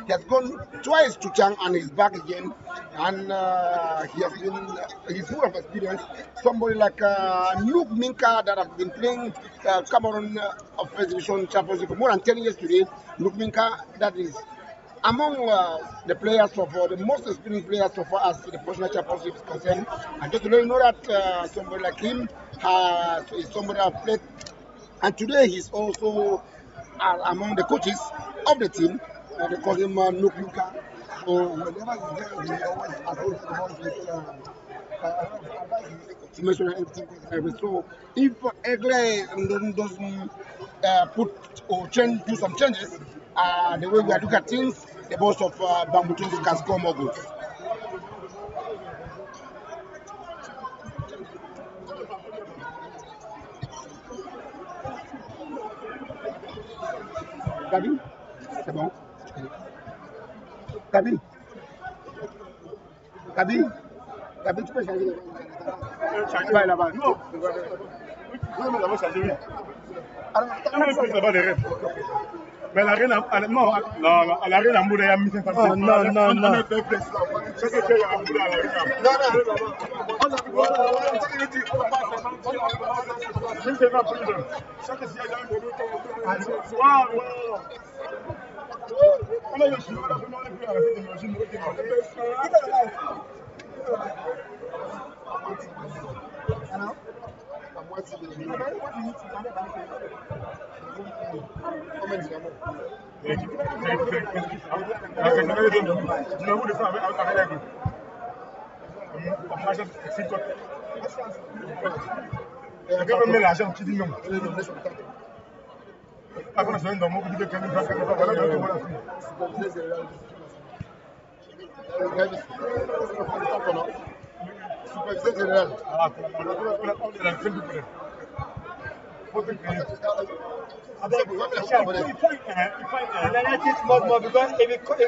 has gone twice to Chang and he's back again. And he's full of experience. Somebody like Luke Minka that has been playing Cameroon of First Division Championship for more than 10 years today. Luke Minka, that is among the players so far, the most experienced players so far as the professional championship is concerned. And just to let you know that somebody like him is somebody that played, and today he's also among the coaches of the team. They call him Luke Minka. So whenever he's there, he always approaches the ball with information and everything. So if Aigle doesn't put or do some changes, the way we are looking at things, the boss of Bamboutos can score more goals. Gabi, c'est bon. Gabi, Gabi, Gabi, tu peux changer. Changer là-bas. Non, nous avons changé. Alors, là-bas les rêves. Mais la reine a non, la reine a mouru il y a 1500 ans. Non. C'est que il y a mouru à la reine. L'argent qui dit non. Because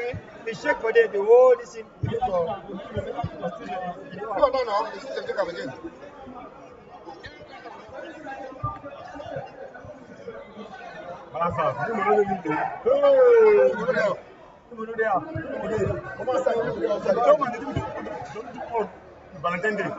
if check for the whole this thing. No, this is the come again. Valentine Day.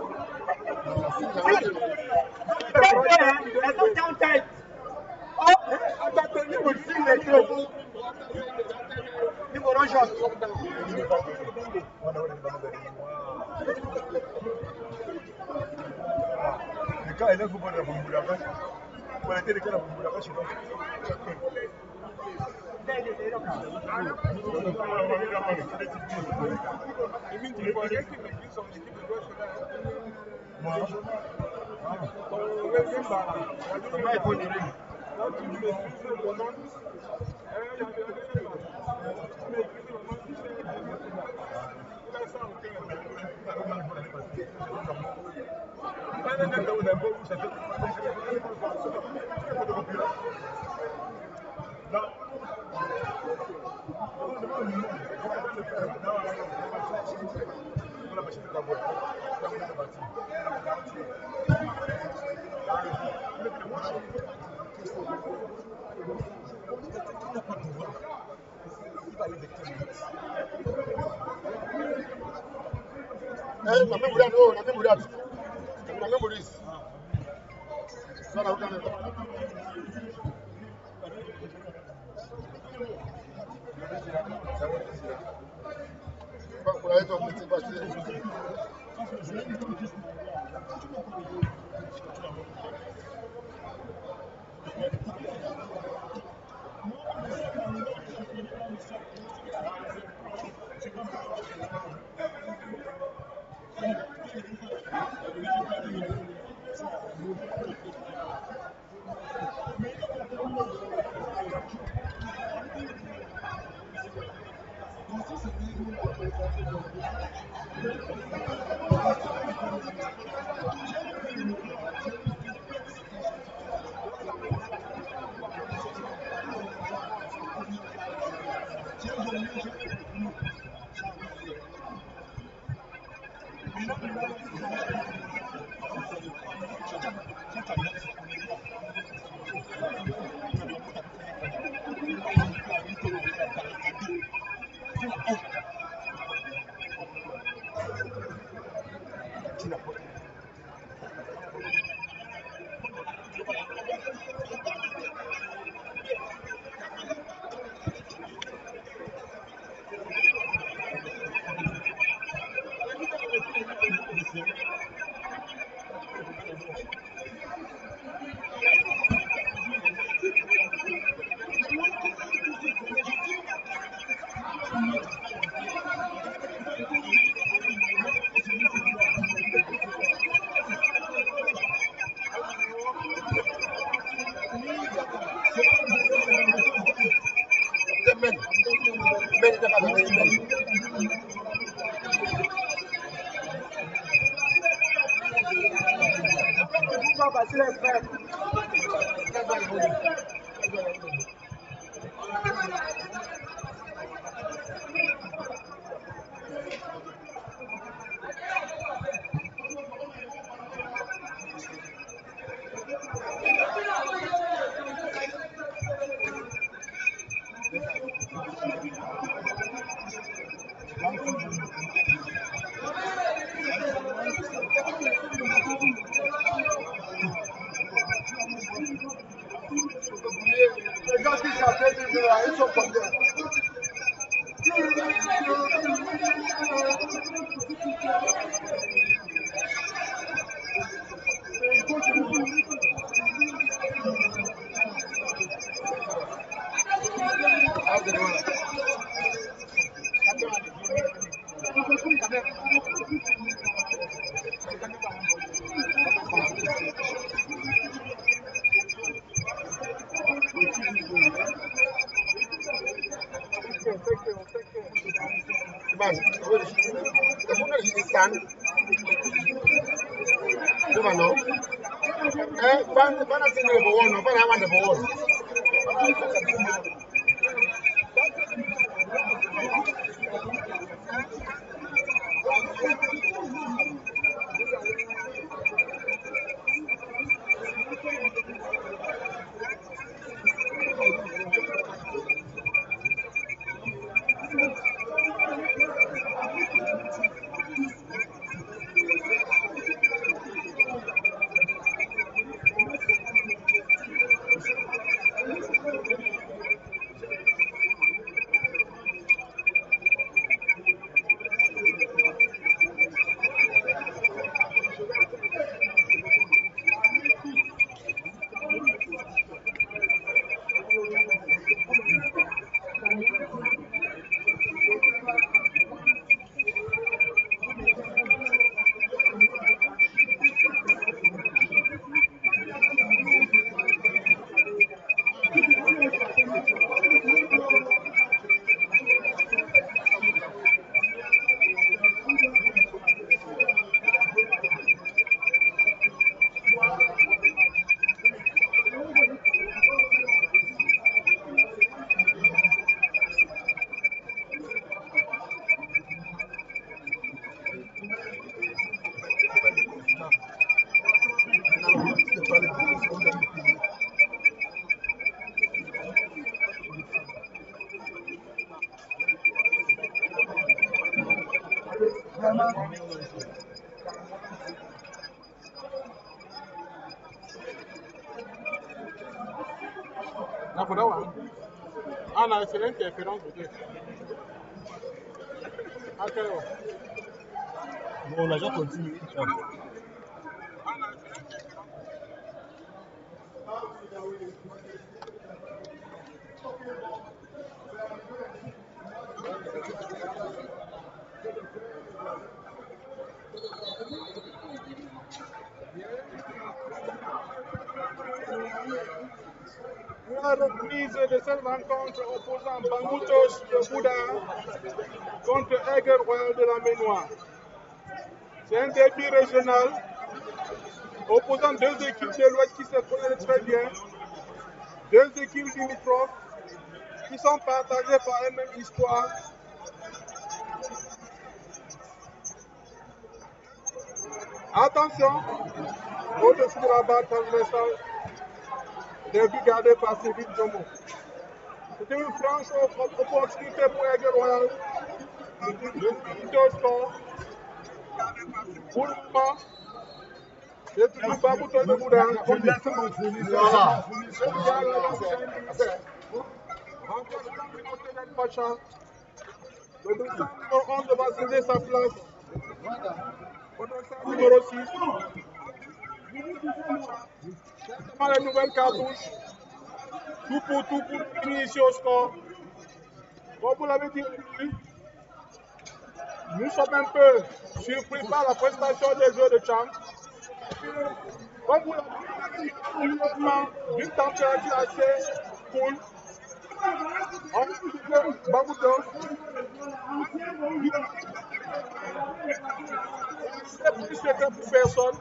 Pourquoi passer les frères? Les gens qui s'appellent, ils sont comme ça. Ah, c'est l'interférence de Bon, la gens continue. La reprise de cette rencontre opposant Bamboutos de Bouddha contre Aigle Royal de la Ménoire. C'est un derby régional opposant deux équipes de l'Ouest qui se connaissent très bien, deux équipes limitrophes qui sont partagées par une même histoire. Attention, au-dessus de la barre transversale, derby gardé par Cédric Jomo. C'était une franche opportunité pour Aigle Royal. Le score. Pour le moment, c'est toujours Bamboutos de Bouddha. Le dossard numéro 11 va céder sa place au dossard numéro 6. Certainement les nouvelles cartouches. Tout pour finir ici au score. Comme vous l'avez dit, nous sommes un peu surpris par la prestation des joueurs de Champ. Comme vous l'avez dit, d'une température assez cool. On a Bamboutos. C'est plus que pour personne.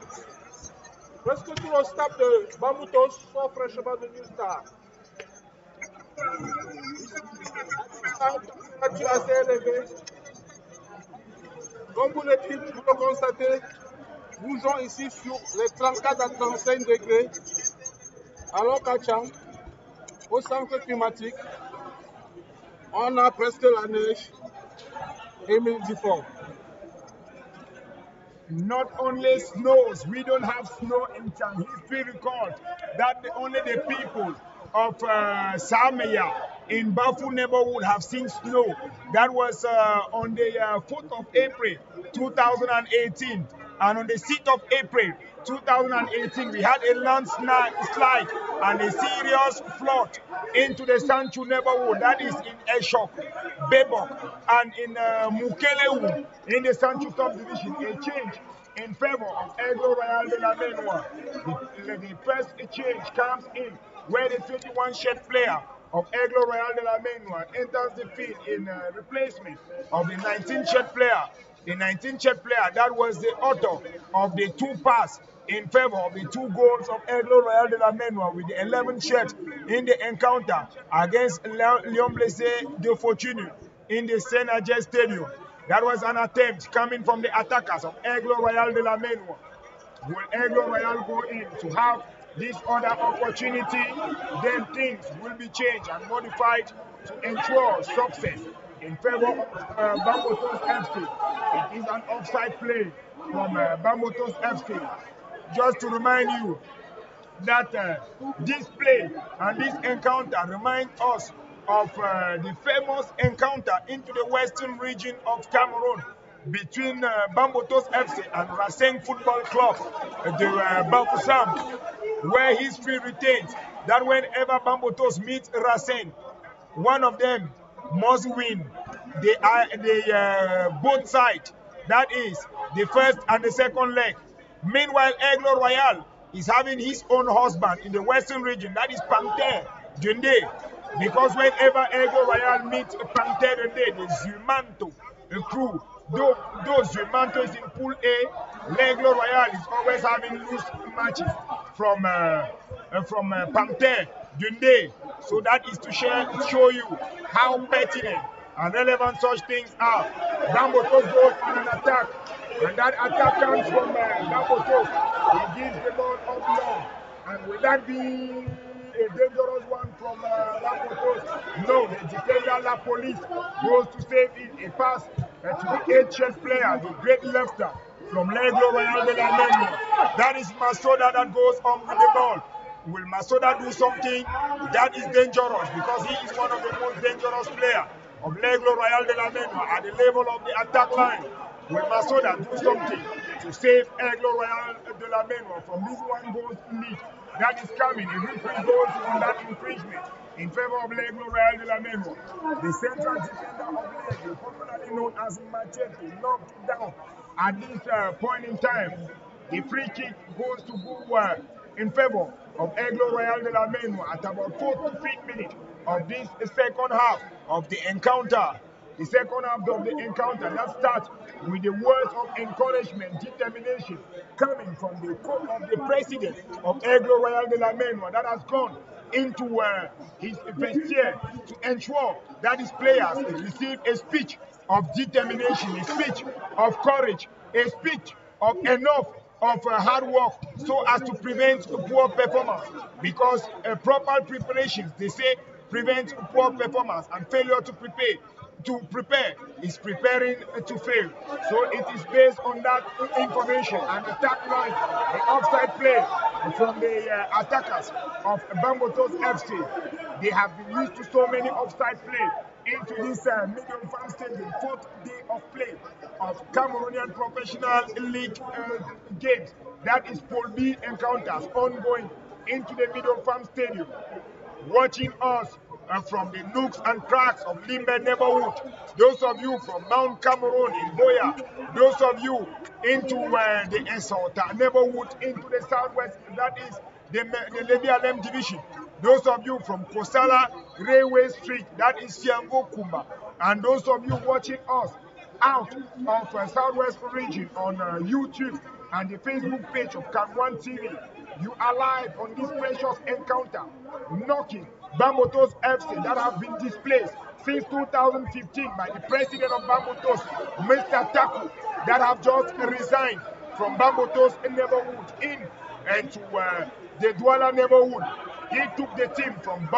Presque tout le staff de Bamboutos sont fraîchement venus stars. À une température assez élevée. Comme vous le dites, vous le constatez, nous jouons ici sur les 34 à 35 degrés. Alors qu'à Tchang, au centre climatique, on a presque la neige et 1000 difformes. Not only snows, we don't have snow in Chang. History records that only the people of Samaya in Bafu neighborhood have seen snow. That was on the 4th of April 2018. And on the 6th of April 2018, we had a landslide and a serious flood into the Sanchu neighborhood. That is in Eshok, Bebok, and in Mukelewu in the Sanchu subdivision. A change in favor of Aigle Royal de la Menoir. The first change comes in where the 21 shed player of Aigle Royal de la Menoir enters the field in replacement of the 19 shed player. The 19 shed player that was the author of the two passes in favor of the two goals of Aigle Royal de la Menoir with the 11 shed in the encounter against Limbe de Fortune in the Senajet Stadium. That was an attempt coming from the attackers of Aigle Royal de la Menoir. Will Aigle Royal go in to have this other opportunity? Then things will be changed and modified to ensure success in favor of Bamboutos FC. It is an offside play from Bamboutos FC. Just to remind you that this play and this encounter reminds us of the famous encounter into the western region of Cameroon between Bamboutos FC and Racing Football Club, the Bafoussam, where history retains that whenever Bamboutos meets Racing, one of them must win both sides. That is the first and the second leg. Meanwhile, Aigle Royal is having his own husband in the western region, that is Panther Dundee. Because whenever Aigle Royal meets Panther Dundee, the Zumanto crew, though Zumanto is in Pool A, Aigle Royal is always having loose matches from Panther Dundee. So that is to show you how pertinent and relevant such things are. Bamboutos goes on an attack, and that attack comes from Bamboutos. He gives the ball up long, and will that be a dangerous one from Bamboutos? No, the defender La Police goes to save it. A pass to the 8th player, the great lefter from Aigle Royal de la Menoir. That is Masoda that goes on with the ball. Will Masoda do something that is dangerous, because he is one of the most dangerous players of Aigle Royal de la Menoir at the level of the attack line? Will Masoda do something to save Aigle Royal de la Menoir from this one goal lead that is coming? The referee goes on that infringement in favor of Aigle Royal de la Menoir. The central defender of Aigle, popularly known as Machete, knocked down at this point in time. The free kick goes to go in favor of Aigle Royal de la Menoir at about 45th minute of this second half of the encounter. The second half of the encounter that starts with the words of encouragement, determination coming from the president of Aigle Royal de la Menoir that has gone into his vestiaire to ensure that his players receive a speech of determination, a speech of courage, a speech of enough of hard work so as to prevent poor performance, because proper preparations, they say, prevent poor performance, and failure to prepare is preparing to fail. So it is based on that information and attack line, the offside play from the attackers of Bamboutos FC. They have been used to so many offside play into this medium farm stadium, 4th day of play of Cameroonian Professional League games. That is Pool B encounters ongoing into the medium farm stadium. Watching us from the nooks and cracks of Limbe neighborhood, those of you from Mount Cameroon in Boya, those of you into the Esota neighborhood, into the southwest, that is the Lebialem division, those of you from Kosala Railway Street, that is Siango Kumba, and those of you watching us out of southwest region on YouTube, and the Facebook page of Cameroon TV. You are live on this precious encounter, knocking Bamboutos FC that have been displaced since 2015 by the president of Bamboutos, Mr. Taku, that have just resigned from Bamboutos neighborhood into the Douala neighborhood. He took the team from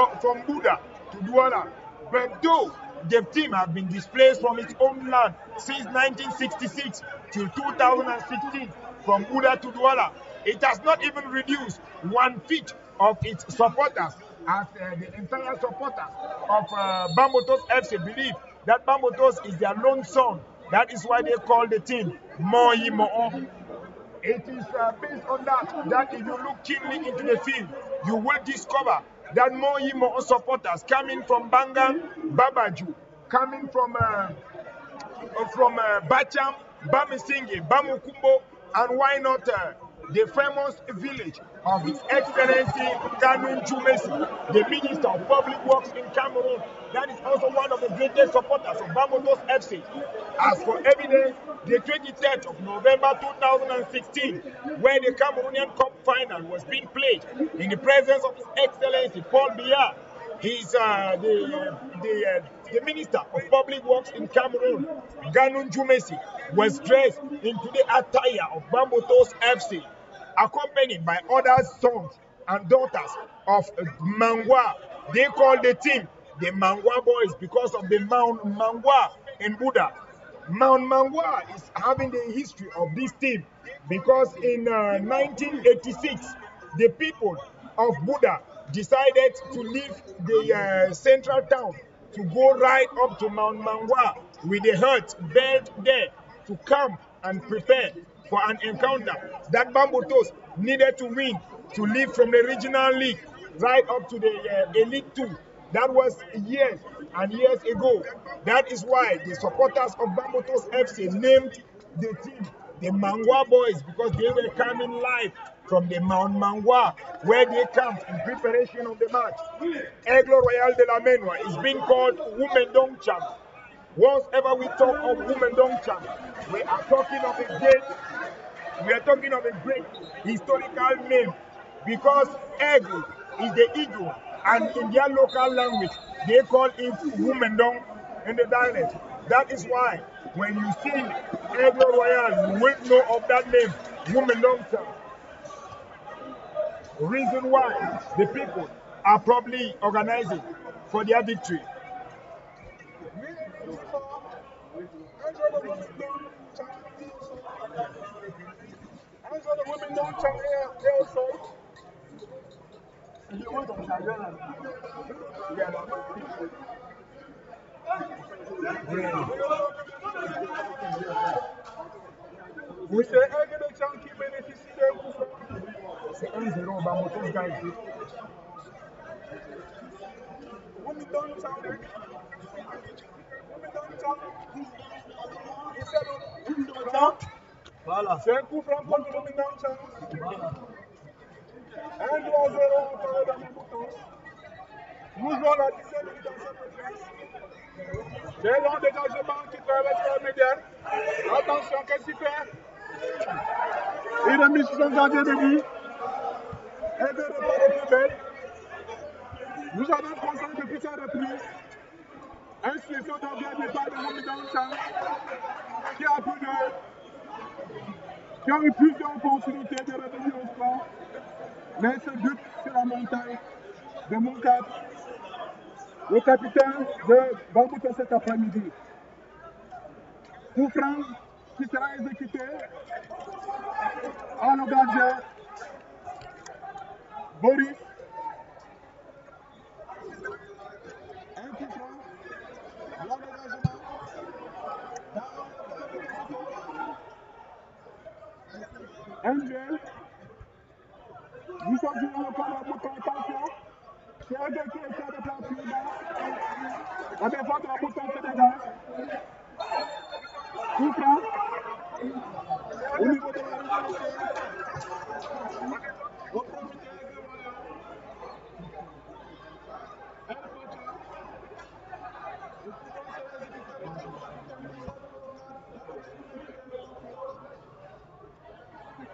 Buda to Douala. But though the team have been displaced from its own land since 1966 till 2016, from Buda to Douala, it has not even reduced 1 feet of its supporters, as the entire supporters of Bamboutos FC believe that Bamboutos is their lone son. That is why they call the team Moyi Mo'o. It is based on that if you look keenly into the field, you will discover that Moyi Mo'o supporters coming from Bangang, Babaju, coming from Bacham, Bamisingi, Bamukumbo, and why not the famous village of His Excellency Cameroon Jumesi, the Minister of Public Works in Cameroon. That is also one of the greatest supporters of Bamboutos FC. As for evidence, the 23rd of November 2016, where the Cameroonian Cup final was being played in the presence of His Excellency Paul Biya, he's the Minister of Public Works in Cameroon, Ganun Jumesi, was dressed into the attire of Bamboutos FC, accompanied by other sons and daughters of Mangwa. They call the team the Mangwa Boys because of the Mount Mangwa in Buda. Mount Mangwa is having the history of this team because in 1986, the people of Buda decided to leave the central town to go right up to Mount Mangwa with the hut built there to camp and prepare for an encounter that Bamboutos needed to win to leave from the regional league right up to the Elite 2. That was years and years ago. That is why the supporters of Bamboutos FC named the team the Mangwa Boys, because they were coming live from the Mount Mangwa, where they camped in preparation of the match. Aigle Royal de la Menwa is being called Women Dong Champ. Once ever we talk of Women Dong Champ, we are talking of a great historical name, because Aigle is the eagle, and in their local language they call it Womendong in the dialect. That is why when you see Aigle Royal, you will know of that name, Womendong. Reason why the people are probably organizing for their victory. Women don't chant here also. Oui, c'est Aigle de Chant qui bénéficie d'un coup franc. C'est 1-0, Bamboutos gagne. Women don't chant. Voilà. C'est un coup franc contre Women don't chant. 1-2-0 en faveur de Bamboutos. Nous jouons la 17e minute en cette reprise. C'est long dégagement qui traverse la médiane. Attention, qu'est-ce qu'il fait? Il a mis son gardien de but. Et de repart de plus belle. Nous avons constaté depuis sa reprise un suicide au bien départ de Women Chang qui a eu plusieurs opportunités de revenir au score. Mais ce but sur la montagne de Moukab, le capitaine de Bamboutos cet après-midi. Coup franc qui sera exécuté à nos gardiens Boris. Un coup franc, long dégagement. Un duel. Nous sommes sur le corps de Bouton, attention. C'est un gars qui essaie de faire plus bas. La défense de la Bouton se dégage. Coup franc. Au niveau de la révolution. Au profiter de Royal. Un coach. Le coup franc sera exécuté par la Bouton.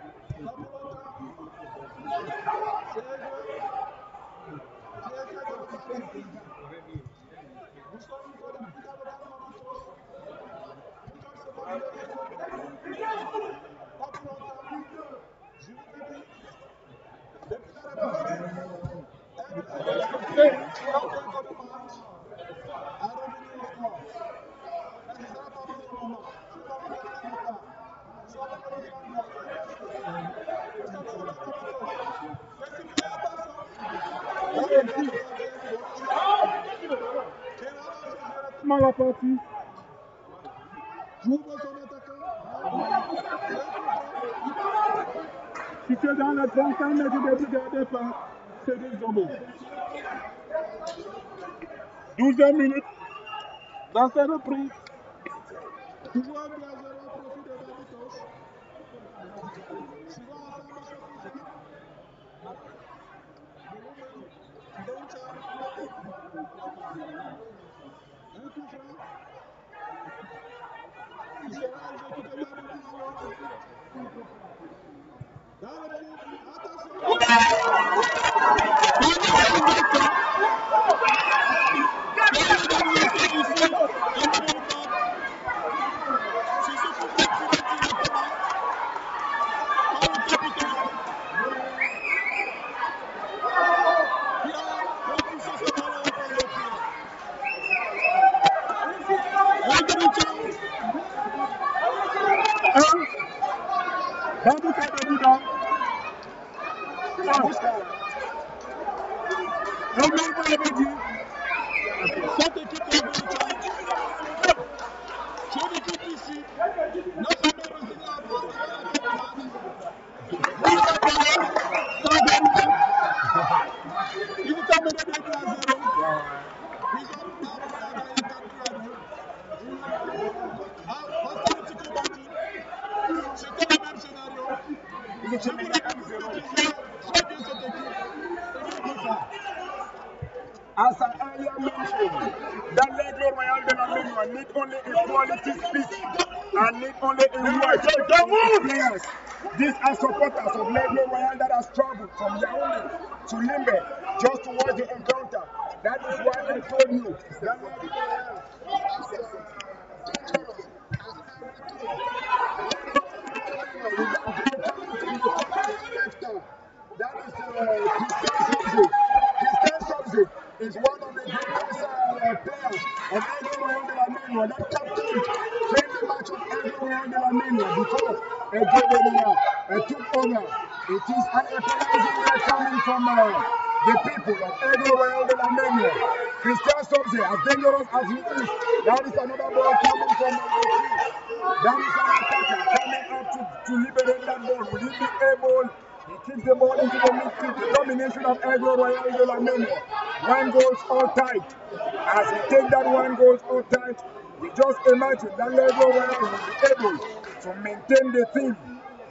La partie. J'ouvre son attaquant. Si c'est dans le 35 mètres de départ, c'est des zombies. 12e minute. Dans cette reprise, toujours un 2-0 au profit de Bamboutos. Suivant ensemble ce coup. Un coup franc. Il sera exécuté par le ballon. Dans le ballon, attention. Cette équipe est ici. N'a jamais réussi à avoir ils étaient menés 2-0. Ils ont c'était le même scénario. Je vous rappelle que soit bien cette équipe. As I earlier mentioned, that Aigle Royal de la Ménois need only a quality speech and need only a word players. These are supporters of Aigle Royal that has traveled from Yaoundé to Limbe just to watch the encounter. That is why I told you that Aigle Royal that is Christian Subsidy is one of the greatest players of Aigle Royal de la Ménois. That captain friendly match of Aigle Royal de la Ménois before took over. It is an equalizing red coming from the people of Aigle Royal de la Ménois. Christian Subsidy, as dangerous as he is, that is another ball coming from the tree. That is an attacker coming up to liberate that ball. Will he be able? He kicks the ball into the midfield. The domination of Aigle Royal de la Ménois. 1 goal all tight. As he takes that 1 goal all tight, we just imagine that Aigle Royal will be able to maintain the team.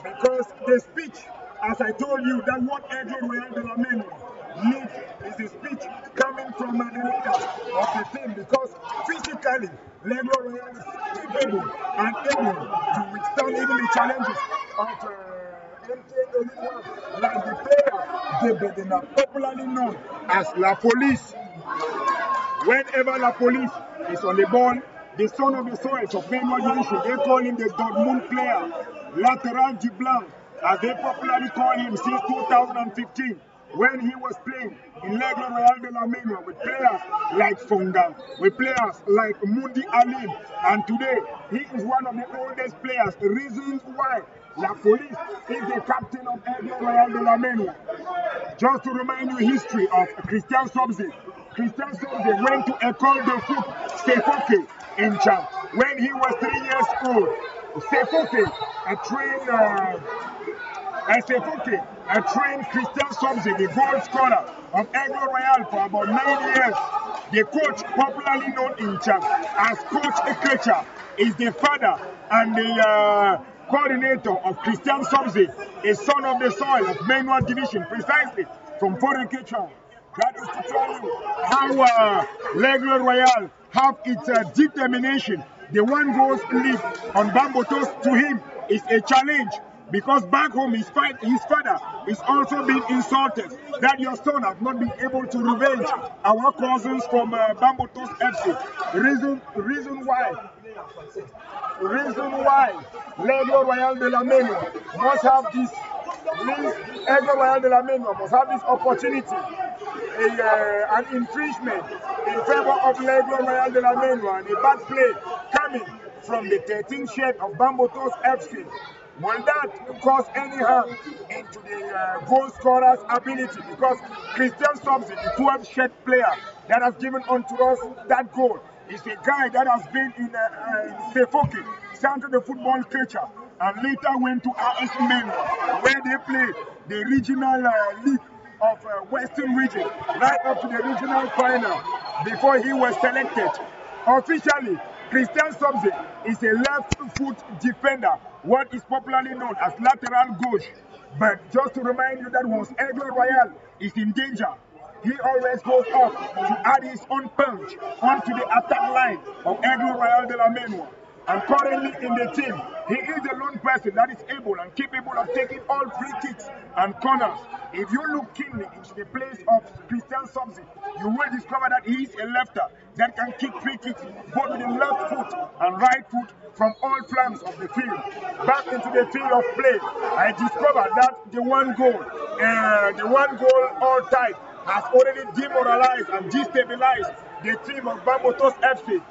Because the speech, as I told you, that what Aigle Royal de la Ménois needs is the speech coming from the leaders of the team. Because physically, Aigle Royal is capable and able to withstand even the challenges of like the player they are popularly known as La Police. Whenever La Police is on the ball, the son of the soils of Ménois Division, they call him the Dortmund player, Lateral du Blanc, as they popularly call him since 2015. When he was playing in Aigle Royal de la Ménois with players like Fonga, with players like Mundi Alim, and today he is one of the oldest players. The reasons why La Police is the captain of Aigle Royal de la Ménois. Just to remind you history of Christian Subsidy. Christian Subsidy went to École de Foot Sefoke in Chad when he was 3 years old. Sefoke trained Christian Subsidy, the goal scorer of Aigle Royal, for about 9 years. The coach, popularly known in Chad as Coach Ekecha, is the father and the coordinator of Christian Subsidy, a son of the soil of Ménois Division, precisely from Forekecha. That is to tell you how Aigle Royal have its determination. The 1 goal lead on Bamboutos to him is a challenge because back home his father is also being insulted that your son has not been able to revenge our cousins from Bamboutos FC. Reason why Aigle Royal de la Menua must have this. Aigle Royal de la Menua must have this opportunity, an infringement in favor of Aigle Royal de la Menua and a bad play coming from the 13th shed of Bamboutos FC. Will that cause any harm into the goal scorer's ability? Because Christian Sobzi, the 12th shed player that has given unto us that goal, is a guy that has been in Sefoki, Centre de Football Culture, and later went to AS Menua, where they play the regional league of Western Region, right up to the regional final before he was selected. Officially, Christian Sobzi is a left foot defender, what is popularly known as lateral gauche. But just to remind you that once Aigle Royal is in danger, he always goes up to add his own punch onto the attack line of Aigle Royal de la Menua. And currently in the team, he is the lone person that is able and capable of taking all free kicks and corners. If you look keenly into the place of Christian Sobzi, you will discover that he is a lefter that can kick free kicks both with the left foot and right foot from all flanks of the field. Back into the field of play, I discovered that the one goal all time has already demoralized and destabilized the team of Bamboutos FC,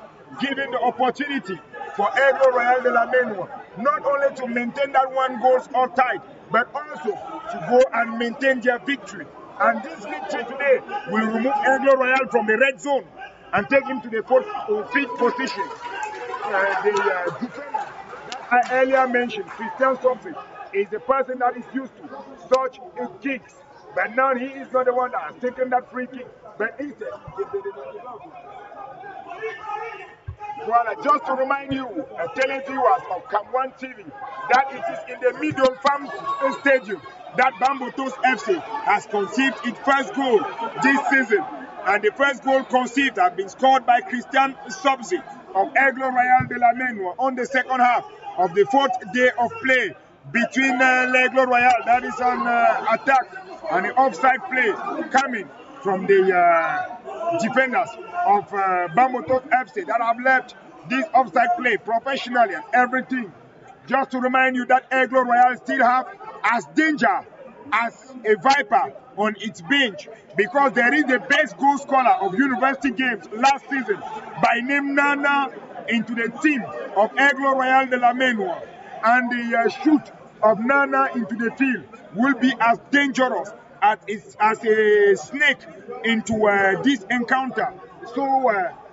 giving the opportunity for Aigle Royal de la Menua not only to maintain that one goal all tight, but also to go and maintain their victory. And this victory today will remove Aigle Royal from the red zone and take him to the fifth position. The defender that I earlier mentioned, Christian Sobzi, is the person that is used to such kicks. But now he is not the one that has taken that free kick, but instead, well, just to remind you, televiewers of Cameroon TV, that it is in the Middle Farm Stadium that Bamboutos FC has conceived its first goal this season. And the first goal conceived has been scored by Christian Sobzi of Aigle Royal de la Menua on the second half of the fourth day of play between Aigle Royal, that is on attack, and the offside play coming from the defenders of Bamboutos FC that have left this offside play professionally and everything. Just to remind you that Aigle Royal still have as danger as a viper on its bench, because there is the best goal scorer of university games last season by name Nana into the team of Aigle Royal de la Menua, and the shoot of Nana into the field will be as dangerous as a snake into this encounter. So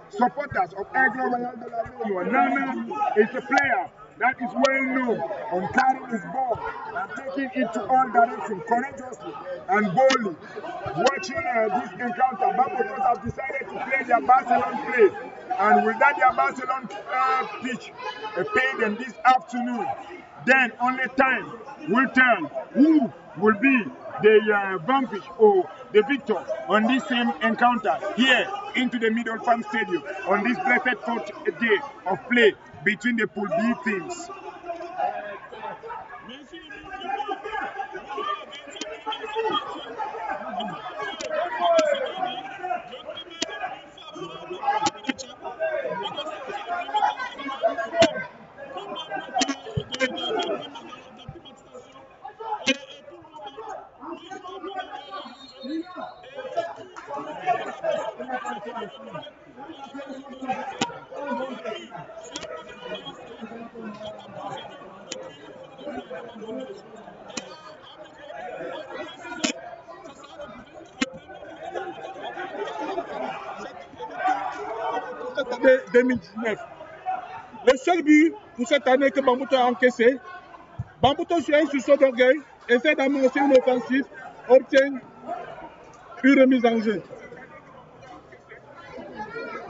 supporters of Aigle Royal de la Menua, Nana is a player that is well known on carrying his ball and taking it to all directions courageously and boldly. Watching this encounter, Bamboutos have decided to play their Barcelona play, and with that their Barcelona pitch pay them this afternoon, then only time will tell who will be the vanquish or the victor on this same encounter here into the Middle Farm Stadium on this blessed fourth day of play between the Pool B teams. De 2019. Le seul but pour cette année que Bamboutos a encaissé, Bamboutos sur une sursaut d'orgueil, essaie d'amorcer une offensive, obtient une remise en jeu.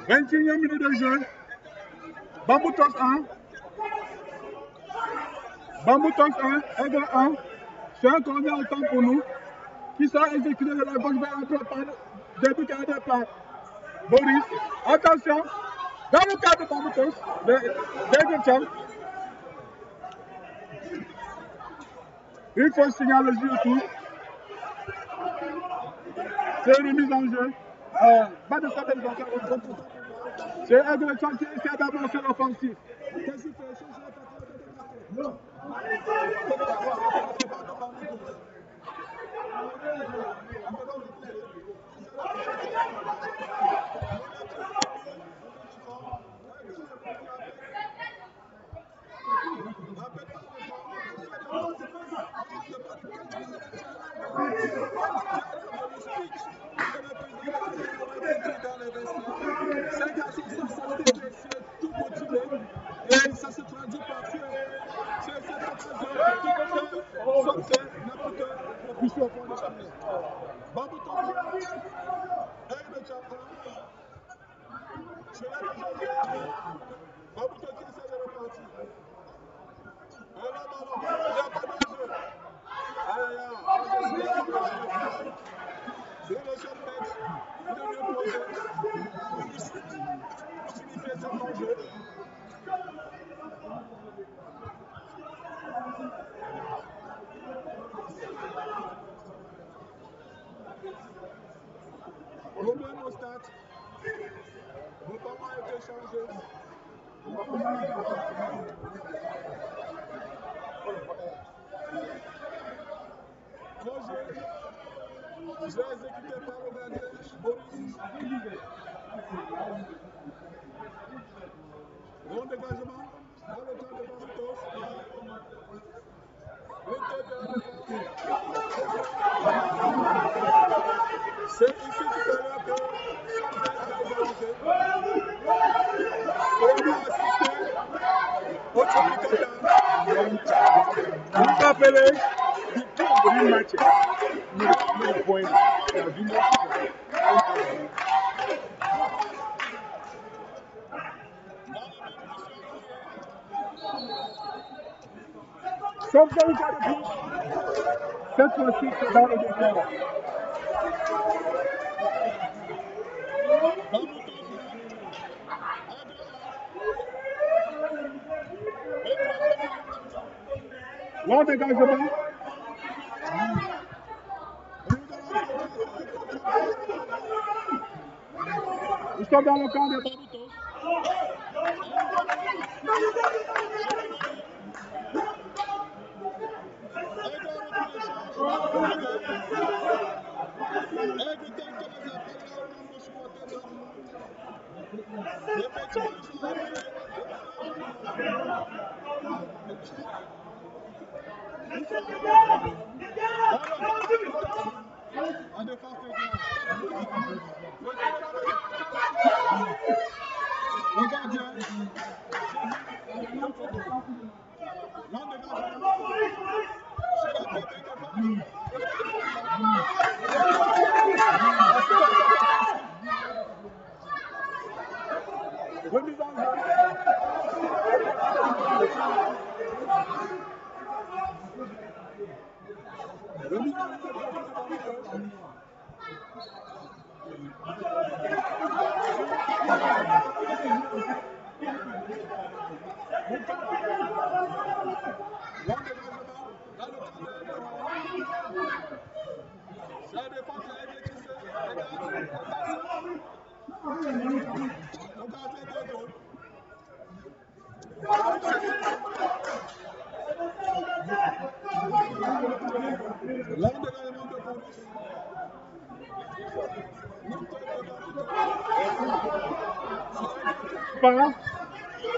21e minute de jeu, Bamboutos 1, Aigle 1, c'est un corner au temps pour nous, qui sera exécuté de la gauche vers la droite par début gardé par Boris. Attention, dans le cadre de Bamboutos, d'Aigle Champ, Il faut signaler le jeu tout. C'est une mise en jeu. Pas de sortie de ballon. C'est Aigle qui essaie d'avancer l'offensif. Qu'est-ce qu'il fait? Non. Ces garçons sont sortis blessés, tout motivés, et ça se traduit par cette occasion de sortir n'importe quelle puissance au fond de chemin. Bamboutos, Aigle Champion, je l'ai toujours dit, Bamboutos qui essaie de repartir. Et là, ballon, il n'y a pas de jeu. Aïe, aïe, aïe, sur le seul match, il est mieux posé pour signifier cet enjeu. Problème au stade. Le ballon a été changé. Projet. Je vais exécuter par le gardien Boris. Bon dégagement dans le camp de Bamboutos. Le tête de la défense. C'est ici tout à l'heure que Sanchez a égalisé. Et on a assisté au Tchoupi-Kata. Vous vous rappelez du match. Le point. La vie. Sauf dans le cas de touche, cette fois-ci c'est dans le décor. Long dégagement. Ils sont dans le camp des Bamboutos. En défense le gardien. Remise en jeu. Remise en jeu. La défense a été tissée.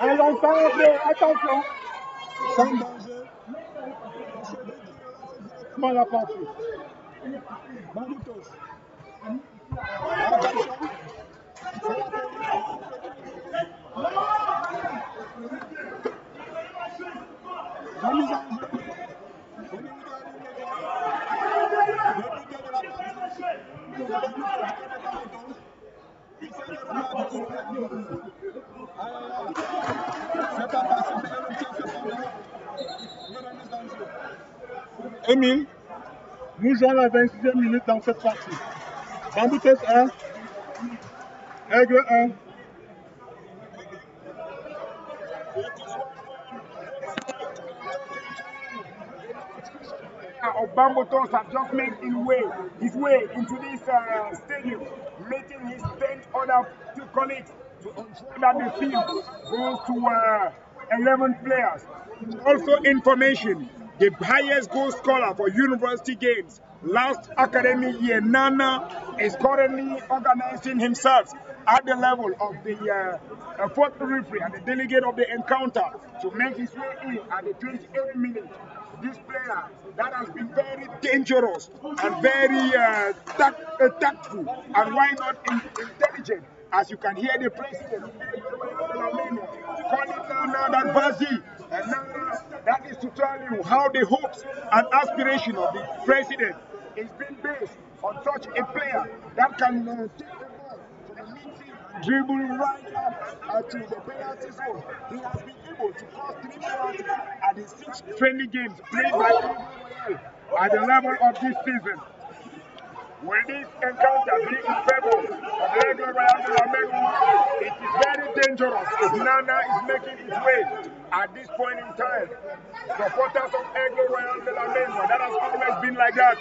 À l'ensemble, attention. Sans danger. Comment la partie? Bamboutos. Attention. La mise en jeu. Au niveau de la ligne de le buteur de la partie. C'est Bamboutos. Il s'est rebattu sur la ligne. C'est pas facile, mais le tient cependant. Une remise en jeu. Émile, nous jouons la 26e minute dans cette partie. Bamboutos 1, Aigle 1. of Bamboutos has just made his way into this stadium, meeting his 10 other colleagues to ensure that the field goes to 11 players. Also information, the highest goal scorer for university games last academic year, Nana, is currently organizing himself at the level of the fourth referee and the delegate of the encounter to make his way in at the 28th minute. This player that has been very dangerous and very tactful and why not intelligent, as you can hear the president calling Nana that Bazi, and Nana, that is to tell you how the hopes and aspiration of the president is being based on such a player that can take the ball from the midfield, dribble right up to the penalty zone. He has been able to cause 3 penalties at the 6 friendly games played by Aigle at the level of this season. Will this encounter be in favor of Aigle Royal de la Mengo? It is very dangerous as Nana is making its way at this point in time. Supporters of Aigle Royal de la Mengo, that has always been like that.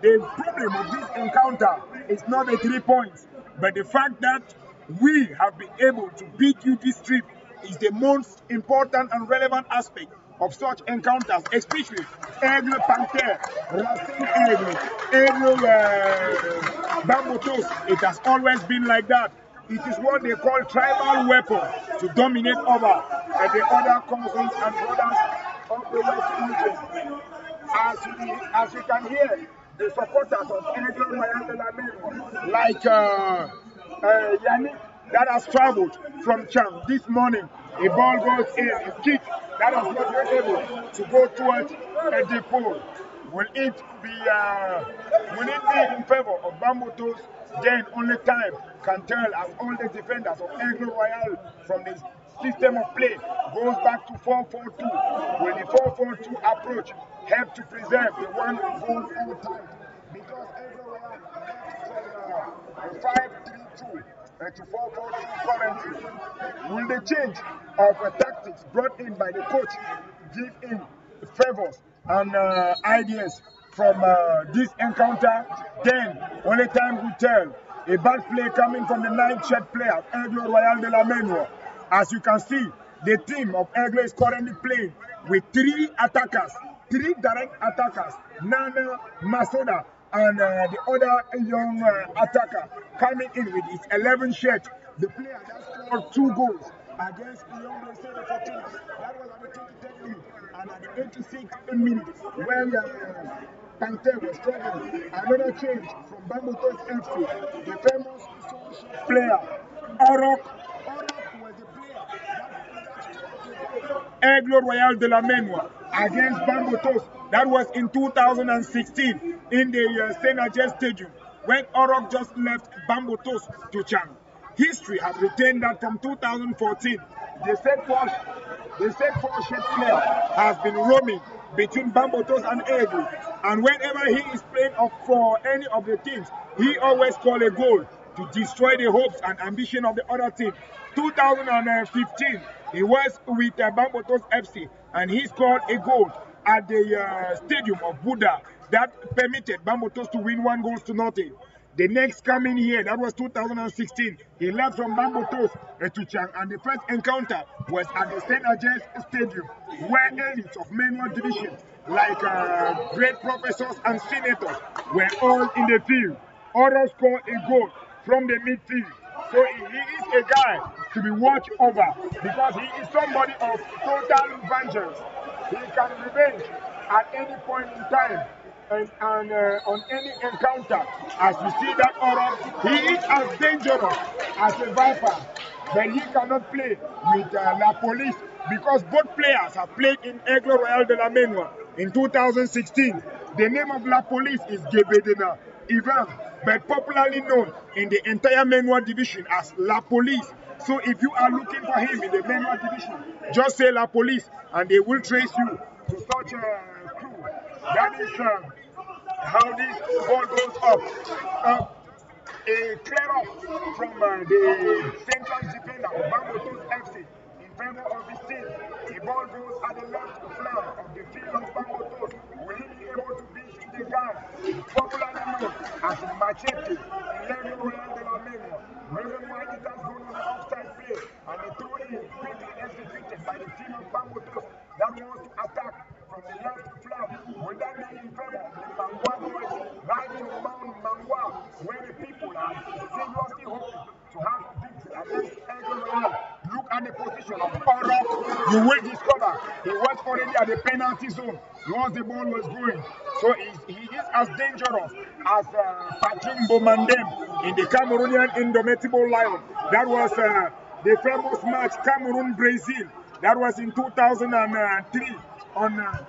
The problem of this encounter is not the 3 points, but the fact that we have been able to beat you this trip is the most important and relevant aspect of such encounters, especially Aigle Panther, Racing Aigle Bamboutos. It has always been like that. It is what they call tribal weapon to dominate over the other cousins and brothers of the Western region. As you can hear, the supporters of Aigle Royal de la Mengo, like Yannick, that has traveled from Cham this morning. A ball goes in, a kick that has not been able to go towards the pole. Will it be in favor of Bamboutos? Then only time can tell, as all the defenders of Aigle Royal from the system of play goes back to 4-4-2. Will the 4-4-2 approach help to preserve the one goal all time? Because Aigle Royal left from 5-3-2 to 4-4-2 currently. Will the change of tactics brought in by the coach give in favors and ideas from this encounter? Then only time will tell. A bad play coming from the 9th shirt player of Aigle Royal de la Mengo. As you can see, the team of Aigle is currently playing with 3 attackers, 3 direct attackers, Nana, Masoda, and the other young attacker coming in with his 11 shirt. The player that scored 2 goals against the young Limbe for team. That was at the 23rd minute, and at the 86th minute, when Panther was struggling, another change from Bamboutos FC, the famous player, Orok was the player that Aigle Royal de la Mengo against Bamboutos. That was in 2016 in the Senajet Stadium when Orok just left Bamboutos to Chang. History has retained that from 2014, the said four-shirt player has been roaming between Bamboutos and Aigle, and whenever he is playing for any of the teams, he always scores a goal to destroy the hopes and ambition of the other team. 2015, he was with Bamboutos FC, and he scored a goal at the stadium of Buddha that permitted Bamboutos to win 1-0. The next coming year, that was 2016, he left from Bamboutos to Chang, and the first encounter was at the Senajet Stadium, where elites of manual division, like great professors and senators, were all in the field. Oro scored a goal from the midfield. So he is a guy to be watched over because he is somebody of total vengeance. He can revenge at any point in time. And on any encounter, as you see that Oro, he is as dangerous as a viper, but he cannot play with La Police because both players have played in Aigle Royal de la Mengo in 2016. The name of La Police is Gebedena Ivan, but popularly known in the entire Mengo division as La Police. So if you are looking for him in the Mengo division, just say La Police and they will trace you to such a crew. That is how this ball goes up. A clear up from the central defender of Bamboutos FC in favor of his team. The ball goes at the left flank of the field of Bamboutos. Will he be able to beat a gun, popularly known as Machete, in Aigle Royal de la Menor. Reason why it has gone on the offside play and a throw-in quickly executed by the team of Bamboutos that wants to attack from the left flank. Will that be in favor of the Mangwa boys right from Mount Mangwa, where the people are seriously hoping to have victory against Aigle Royal? Look at the position of Orok. You will discover he was already at the penalty zone once the ball was going. So he is as dangerous as Patrick Bomandem in the Cameroonian Indomitable Lion. That was the famous match Cameroon-Brazil. That was in 2003 on a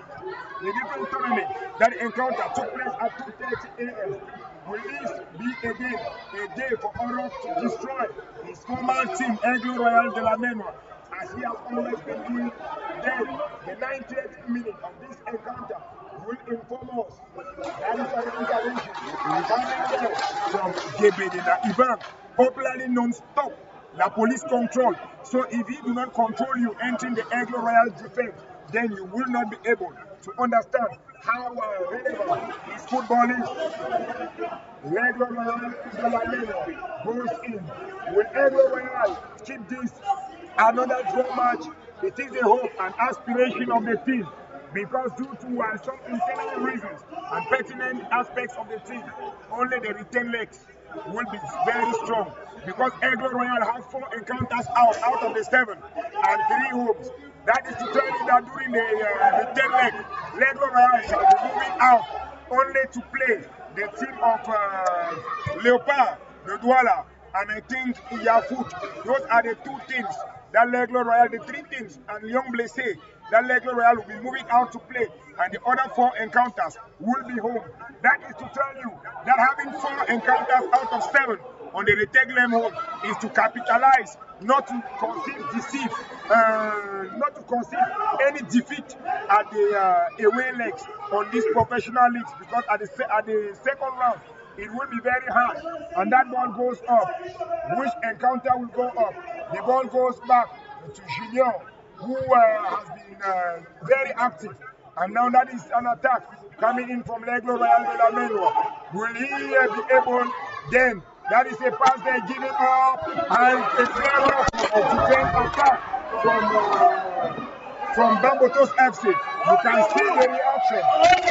different tournament. That encounter took place at 2:30 a.m. Will this be again a day for Orok to destroy his former team, Aigle Royal de la Menor, as he has always been doing? Then, the 90th minute of this encounter will inform us. That is an intervention coming from Gebedina Ivan, popularly non-stop, la police control. So if he do not control you entering the Aigle Royal defense, then you will not be able to understand how relevant his football is. Aigle Royal de la Menor goes in. Will Aigle Royal keep this another draw match? It is the hope and aspiration of the team, because due to some internal reasons and pertinent aspects of the team, only the return legs will be very strong, because Aigle Royal has 4 encounters out of the 7 and 3 homes. That is to tell you that during the return leg, Aigle Royal shall be moving out only to play the team of Leopard, the Douala, and I think Yafut. Those are the 2 teams that Aigle Royal, the 3 teams, and Lyon Blessé, that Aigle Royal will be moving out to play, and the other 4 encounters will be home. That is to tell you that having 4 encounters out of 7 on the Reteglem home is to capitalize, not to concede any defeat at the away legs on these professional leagues, because at the second round it will be very hard, and that ball goes up. Which encounter will go up? The ball goes back to Julien, who has been very active, and now that is an attack coming in from Aigle Royal de la Menor. Will he be able then? That is a pass they're giving up, and a flare of defense attack from Bamboutos FC. You can see the reaction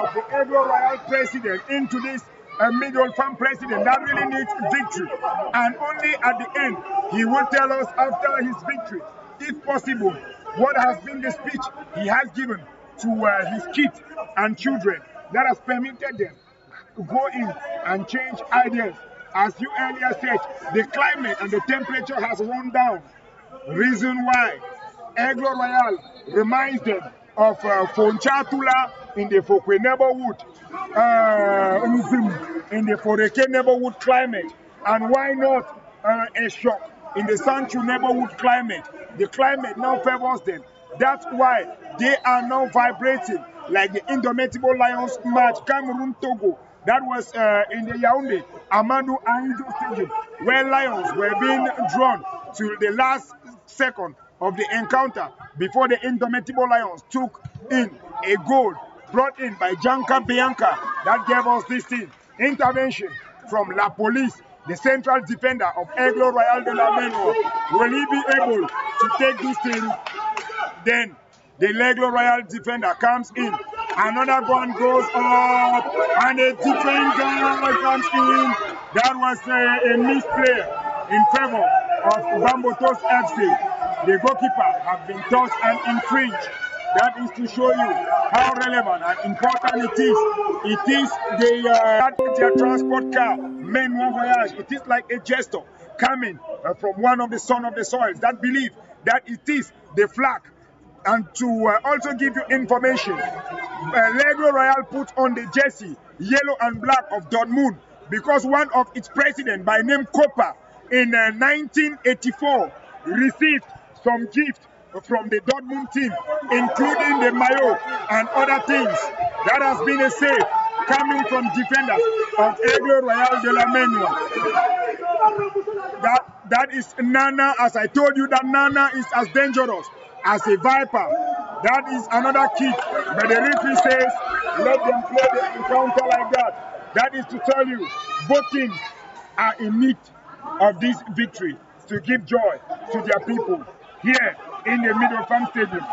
of the Aigle Royal president into this middle farm president that really needs victory, and only at the end he will tell us after his victory, if possible, what has been the speech he has given to his kids and children that has permitted them to go in and change ideas. As you earlier said, the climate and the temperature has run down. Reason why Aigle Royal reminds them of Fonchatula in the Fokwe neighborhood, in the Foreke neighborhood climate, and why not a shock in the Sanchu neighborhood climate? The climate now favors them. That's why they are now vibrating like the Indomitable Lions match Cameroon-Togo. That was in the Yaoundé Amadou Ahidjo Stadium, where Lions were being drawn to the last second of the encounter before the Indomitable Lions took in a goal brought in by Janka Bianca that gave us this thing. Intervention from La Police, the central defender of Aigle Royal de la Menor. Will he be able to take this thing? Then the Aigle Royal defender comes in. Another one goes up, and a different guy comes in. That was a misplay in favor of Bamboutos FC. The goalkeeper has been touched and infringed. That is to show you how relevant and important it is. It is the transport car, main voyage. It is like a gesture coming from one of the son of the soils that believe that it is the flag. And to also give you information, Aigle Royal put on the jersey yellow and black of Dortmund because one of its president by name Coppa in 1984 received some gift from the Dortmund team, including the maillot and other things. That has been a save coming from defenders of Aigle Royal de la Menor. That is Nana. As I told you, that Nana is as dangerous as a viper. That is another kick, but the referee says let them play the encounter like that. That is to tell you, both teams are in need of this victory to give joy to their people here in the Middle Farm Stadium.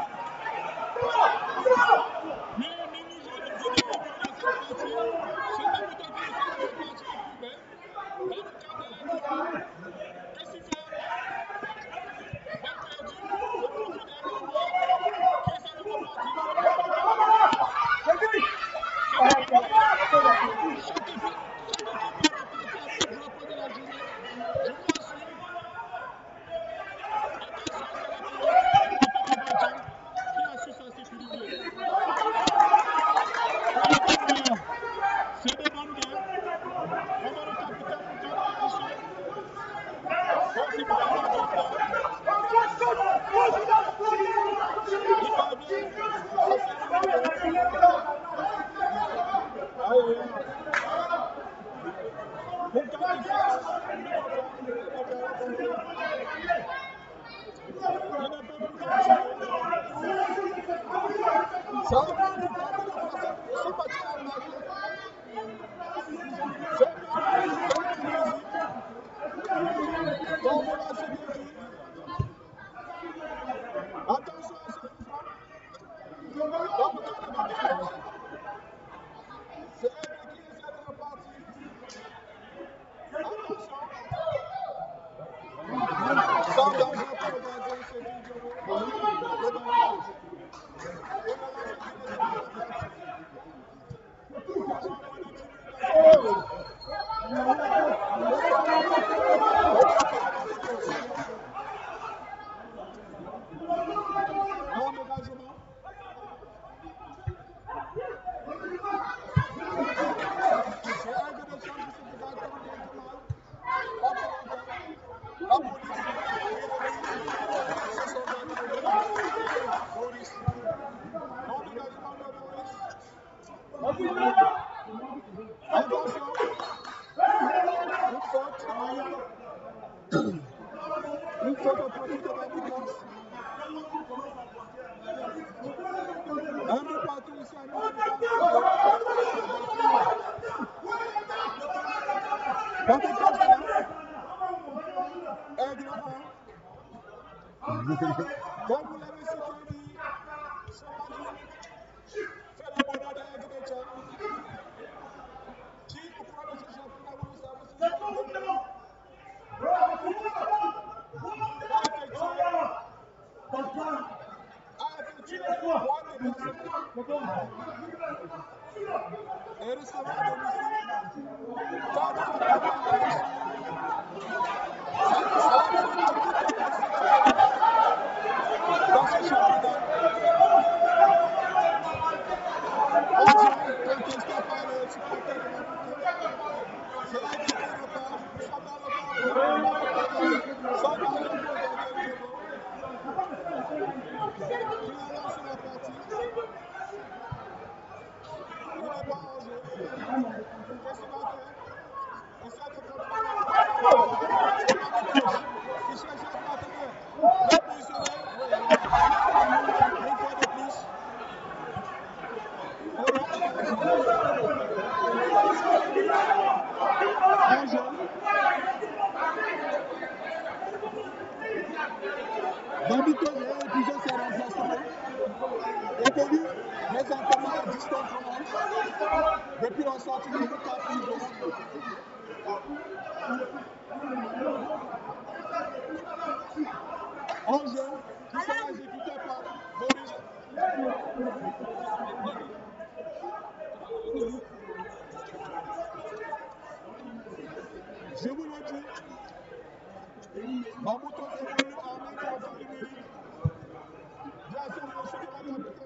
Bamboutos a épuisé ses remplacements. Évolue présentement à distance depuis la sortie de l'état niveau. Un jeu qui sera exécuté par Boris. Je vous le dis, Bamboutos évolue en main contre numérique. Direction reçue de la capitale.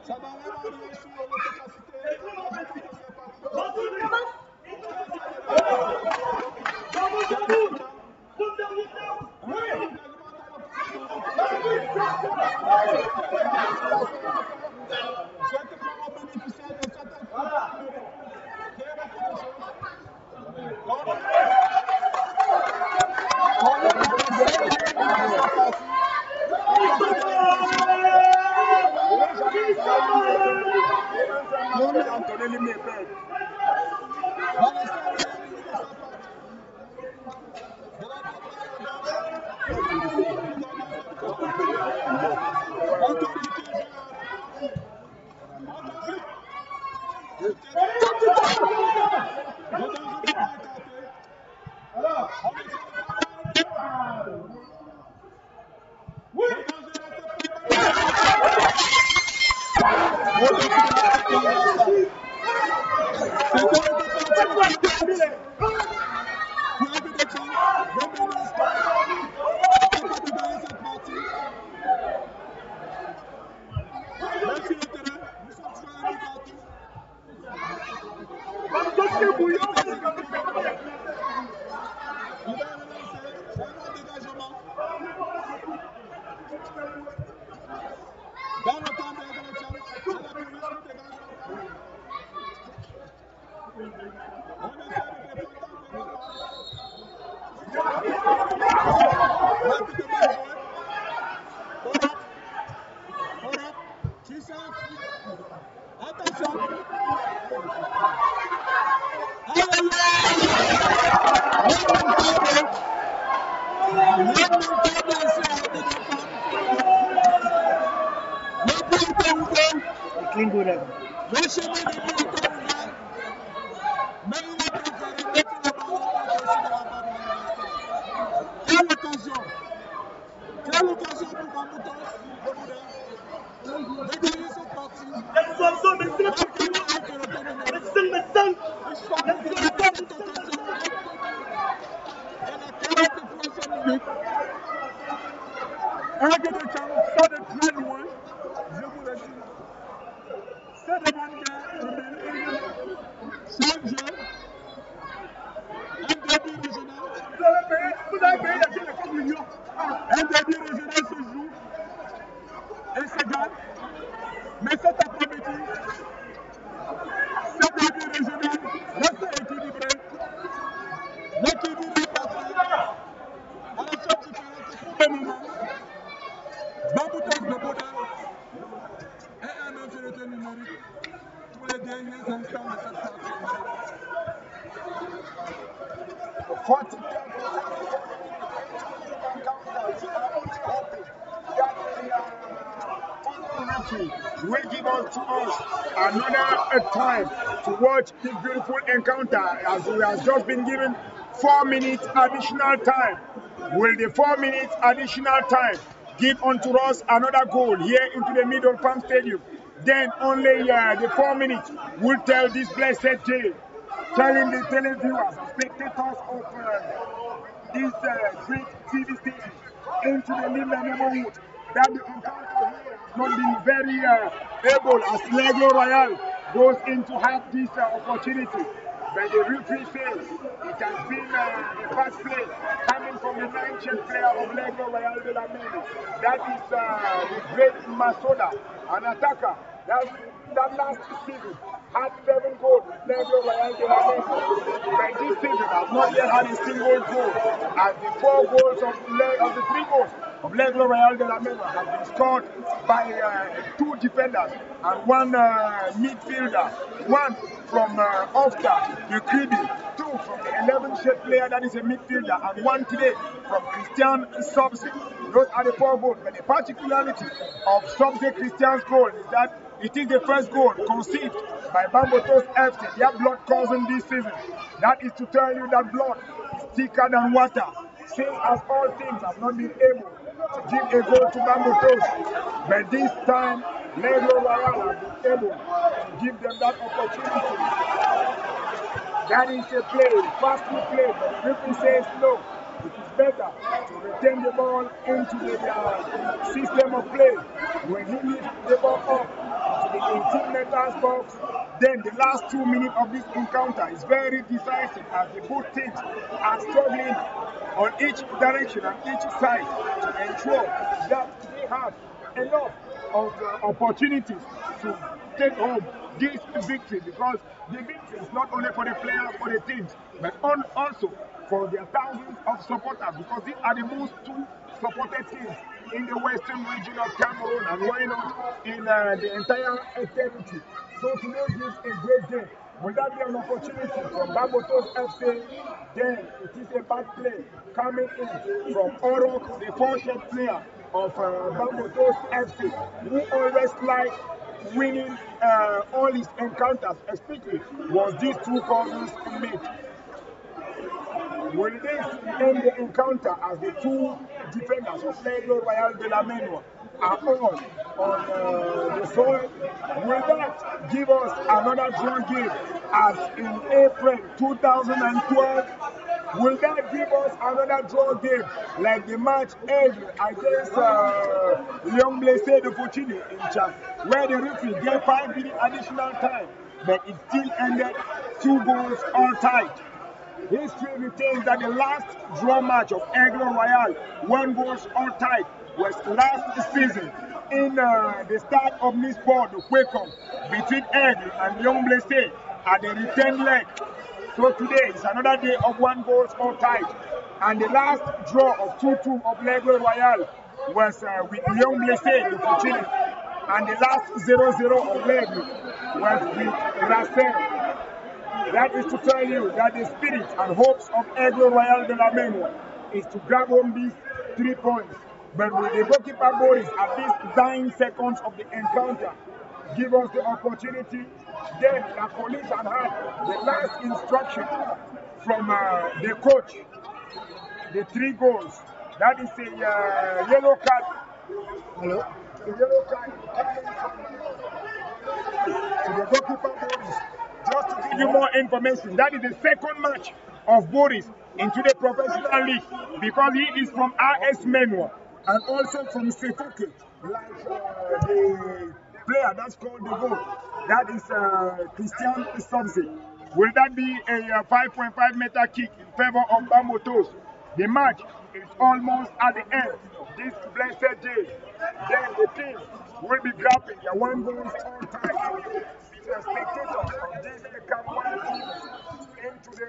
Ça n'enlève en rien sur l'efficacité de ces parties. On Quelle occasion pour Bamboutos de Bouddha de gagner cette partie. Aigle de Cham sort de très loin, je vous le dis. C'est de bonne guerre, chaque jeu, un début régional. Vous avez payé la chaîne de millions. Un début régional se joue et se gagne. Mais cet après-midi, ce début régional reste équilibré. L'équilibre est parfait. À la seule différence pour le moment, Bamboutos de Bouddha est en infériorité numérique pour les derniers instants de cette partie. Will give us to us another time to watch this beautiful encounter, as we have just been given 4 minutes additional time. Will the 4 minutes additional time give unto us another goal here into the middle Palm Stadium? Then only the 4 minutes will tell this blessed tale, telling the televiewers and spectators of this great TV station into the Limbe neighborhood that the encounter here has not been very able, as Aigle Royal goes in to have this opportunity. But the referee says it has been a fast play coming from the 9th player of Aigle Royal de la Mene. That is the great Masoda, an attacker. That last season had 7 goals with Aigle Royal de la Mene. But this season has not yet had a single goal, as the 4 goals of the 3 goals of Aigle Royal de la Mene have been scored by 2 defenders and 1 midfielder, 1 from Ofta, Ukribi, 2 from the 11th shade player that is a midfielder, and 1 today from Christian Sobse. Those are the 4 goals. But the particularity of Sobse Christian's goal is that it is the first goal conceived by Bamboutos FC, their blood cousin this season. That is to tell you that blood is thicker than water. Same as all teams have not been able to give a goal to Bamboutos, but this time Aigle Royal have been able to give them that opportunity. That is a play, fast play, but the referee says no. It is better to return the ball into the system of play. When he lifts the ball up to the 18 meters box, then the last 2 minutes of this encounter is very decisive, as the both teams are struggling on each direction and each side to ensure that they have enough of opportunities to take home this victory, because the victory is not only for the players or the teams, but also for their thousands of supporters, because these are the most 2 supported teams in the western region of Cameroon, and why not in the entire territory. So today gives a great day Will that be an opportunity from Bamboutos FC? Then it is a bad play coming in from Orok, the four-shot player of Bamboutos FC, who always like winning all his encounters, especially was these two corners made. Will this end the encounter as the two defenders of Aigle Royal de la Menua are all on the soil? Will that give us another draw game as in April 2012? Will that give us another draw game like the match Aigle against Limbe de Fuchini in Chad, where the referee gave 5 minutes additional time, but it still ended 2 goals all tied? History retains that the last draw match of Aigle Royal, 1 goal all tied, was last season in the start of this board, the Quakeup between Aigle and Limbe at the return leg. So today is another day of 1 goal all tied, and the last draw of 2-2 of Aigle Royal was with Limbe the Fuchini, and the last 0-0 of Aigle was with Racel. That is to tell you that the spirit and hopes of Aigle Royal de la Menua is to grab home these 3 points. But with the goalkeeper Boris at these 9 seconds of the encounter give us the opportunity, then the police had had the last instruction from the coach, the 3 goals. That is a yellow card. Hello? The yellow card to the goalkeeper Boris. Just to give you more information, that is the second match of Boris into the professional league, because he is from RS Menua and also from Sefoke, like the player that's called the goal. That is Christian Subsi. Will that be a 5.5 meter kick in favor of Bamboutos? The match is almost at the end this blessed day. Then the team will be grabbing their 1 goal all time. Spectators of this Cameroon team into the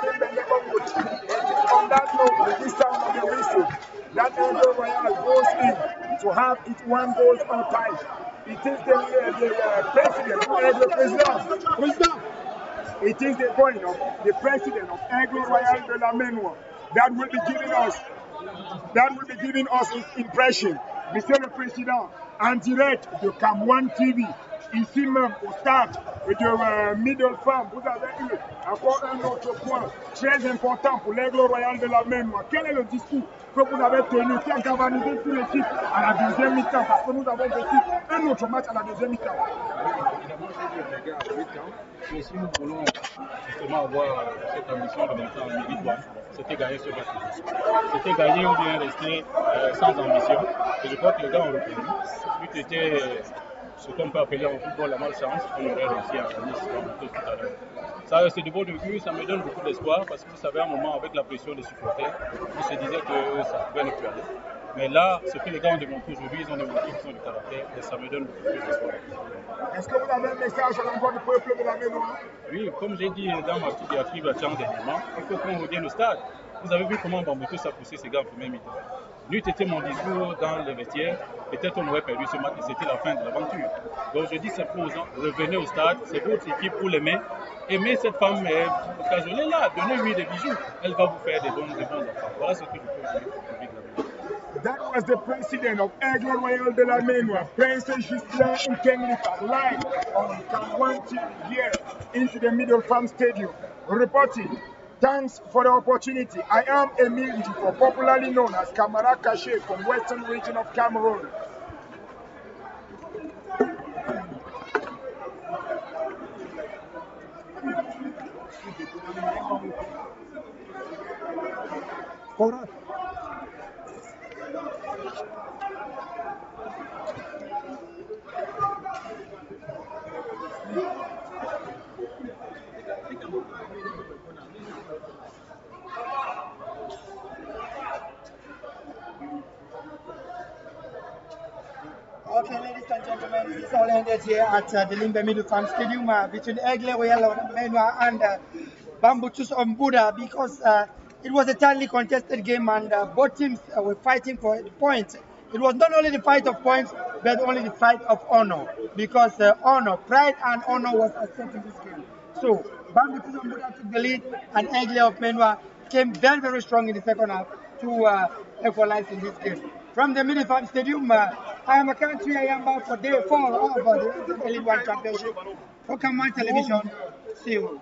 Limbe neighborhood. It is on that note, with this sound of the whistle, that Aigle Royal goes in to have its 1 goal all time. It is the president of Aigle President. It is the going of the president of Aigle Royal de la Menua that will be giving us his impression. Monsieur le Président, en direct de Cameroun TV, ici même au stade de Middle Farm, vous avez eu encore un autre point très important pour l'Aigle Royal de la Menua. Quel est le discours que vous avez tenu, qui a galvanisé toute l'équipe à la deuxième mi-temps, parce que nous avons vécu un autre match à la deuxième mi-temps? Mais si nous voulons justement avoir cette ambition de monter en Ligue 1, c'était gagner ce match. C'était gagner ou bien rester sans ambition. Et je crois que les gars ont reconnu. Vu que c'était ce qu'on peut appeler en football la malchance, on aurait réussi à gagner tout à l'heure. Ça, c'est de beau début, ça me donne beaucoup d'espoir parce que vous savez, à un moment, avec la pression des supporters, on se disait que ça pouvait ne plus aller. Mais là, ce que les gars ont démontré aujourd'hui, ils ont démontré qu'ils ont du caractère et ça me donne beaucoup plus d'espoir. Est-ce que vous avez un message à l'endroit du peuple de la Menua? Oui, comme j'ai dit dans ma petite diatribe à Tchang dernièrement, il faut qu'on revienne au stade. Vous avez vu comment Bamboutos a poussé ces gars en première mi-temps. N'eût été mon discours dans les vestiaires, peut-être on aurait perdu ce match et c'était la fin de l'aventure. Donc je dis simplement aux gens, revenez au stade, c'est votre équipe pour l'aimer. Aimez cette femme occasionnez-la, donnez-lui des bijoux, elle va vous faire des bons enfants. Voilà ce que je peux dire pour le public de la Menua. That was the president of Aigle Royal de la Menua, Prince Gislain Nkenglifa, live on Cameroon TV here into the Middle Farm Stadium, reporting. Thanks for the opportunity. I am Emile Dufo, popularly known as Kamara Kache from Western region of Cameroon. Correct. Okay, ladies and gentlemen, this is all ended here at the Limbe Middle Farm Stadium between Aigle Royal Menua and Bamboutos on Buddha, because it was a tightly contested game and both teams were fighting for points. It was not only the fight of points, but only the fight of honor, because honor, pride and honor was at stake in this game. So Bamboutos of Buddha took the lead, and Aigle of Menua came very, very strong in the second half to equalize in this game. From the Middle Farm Stadium, I am a country I am back for day 4 of the Elite One Championship. For Cameroon Television, see you.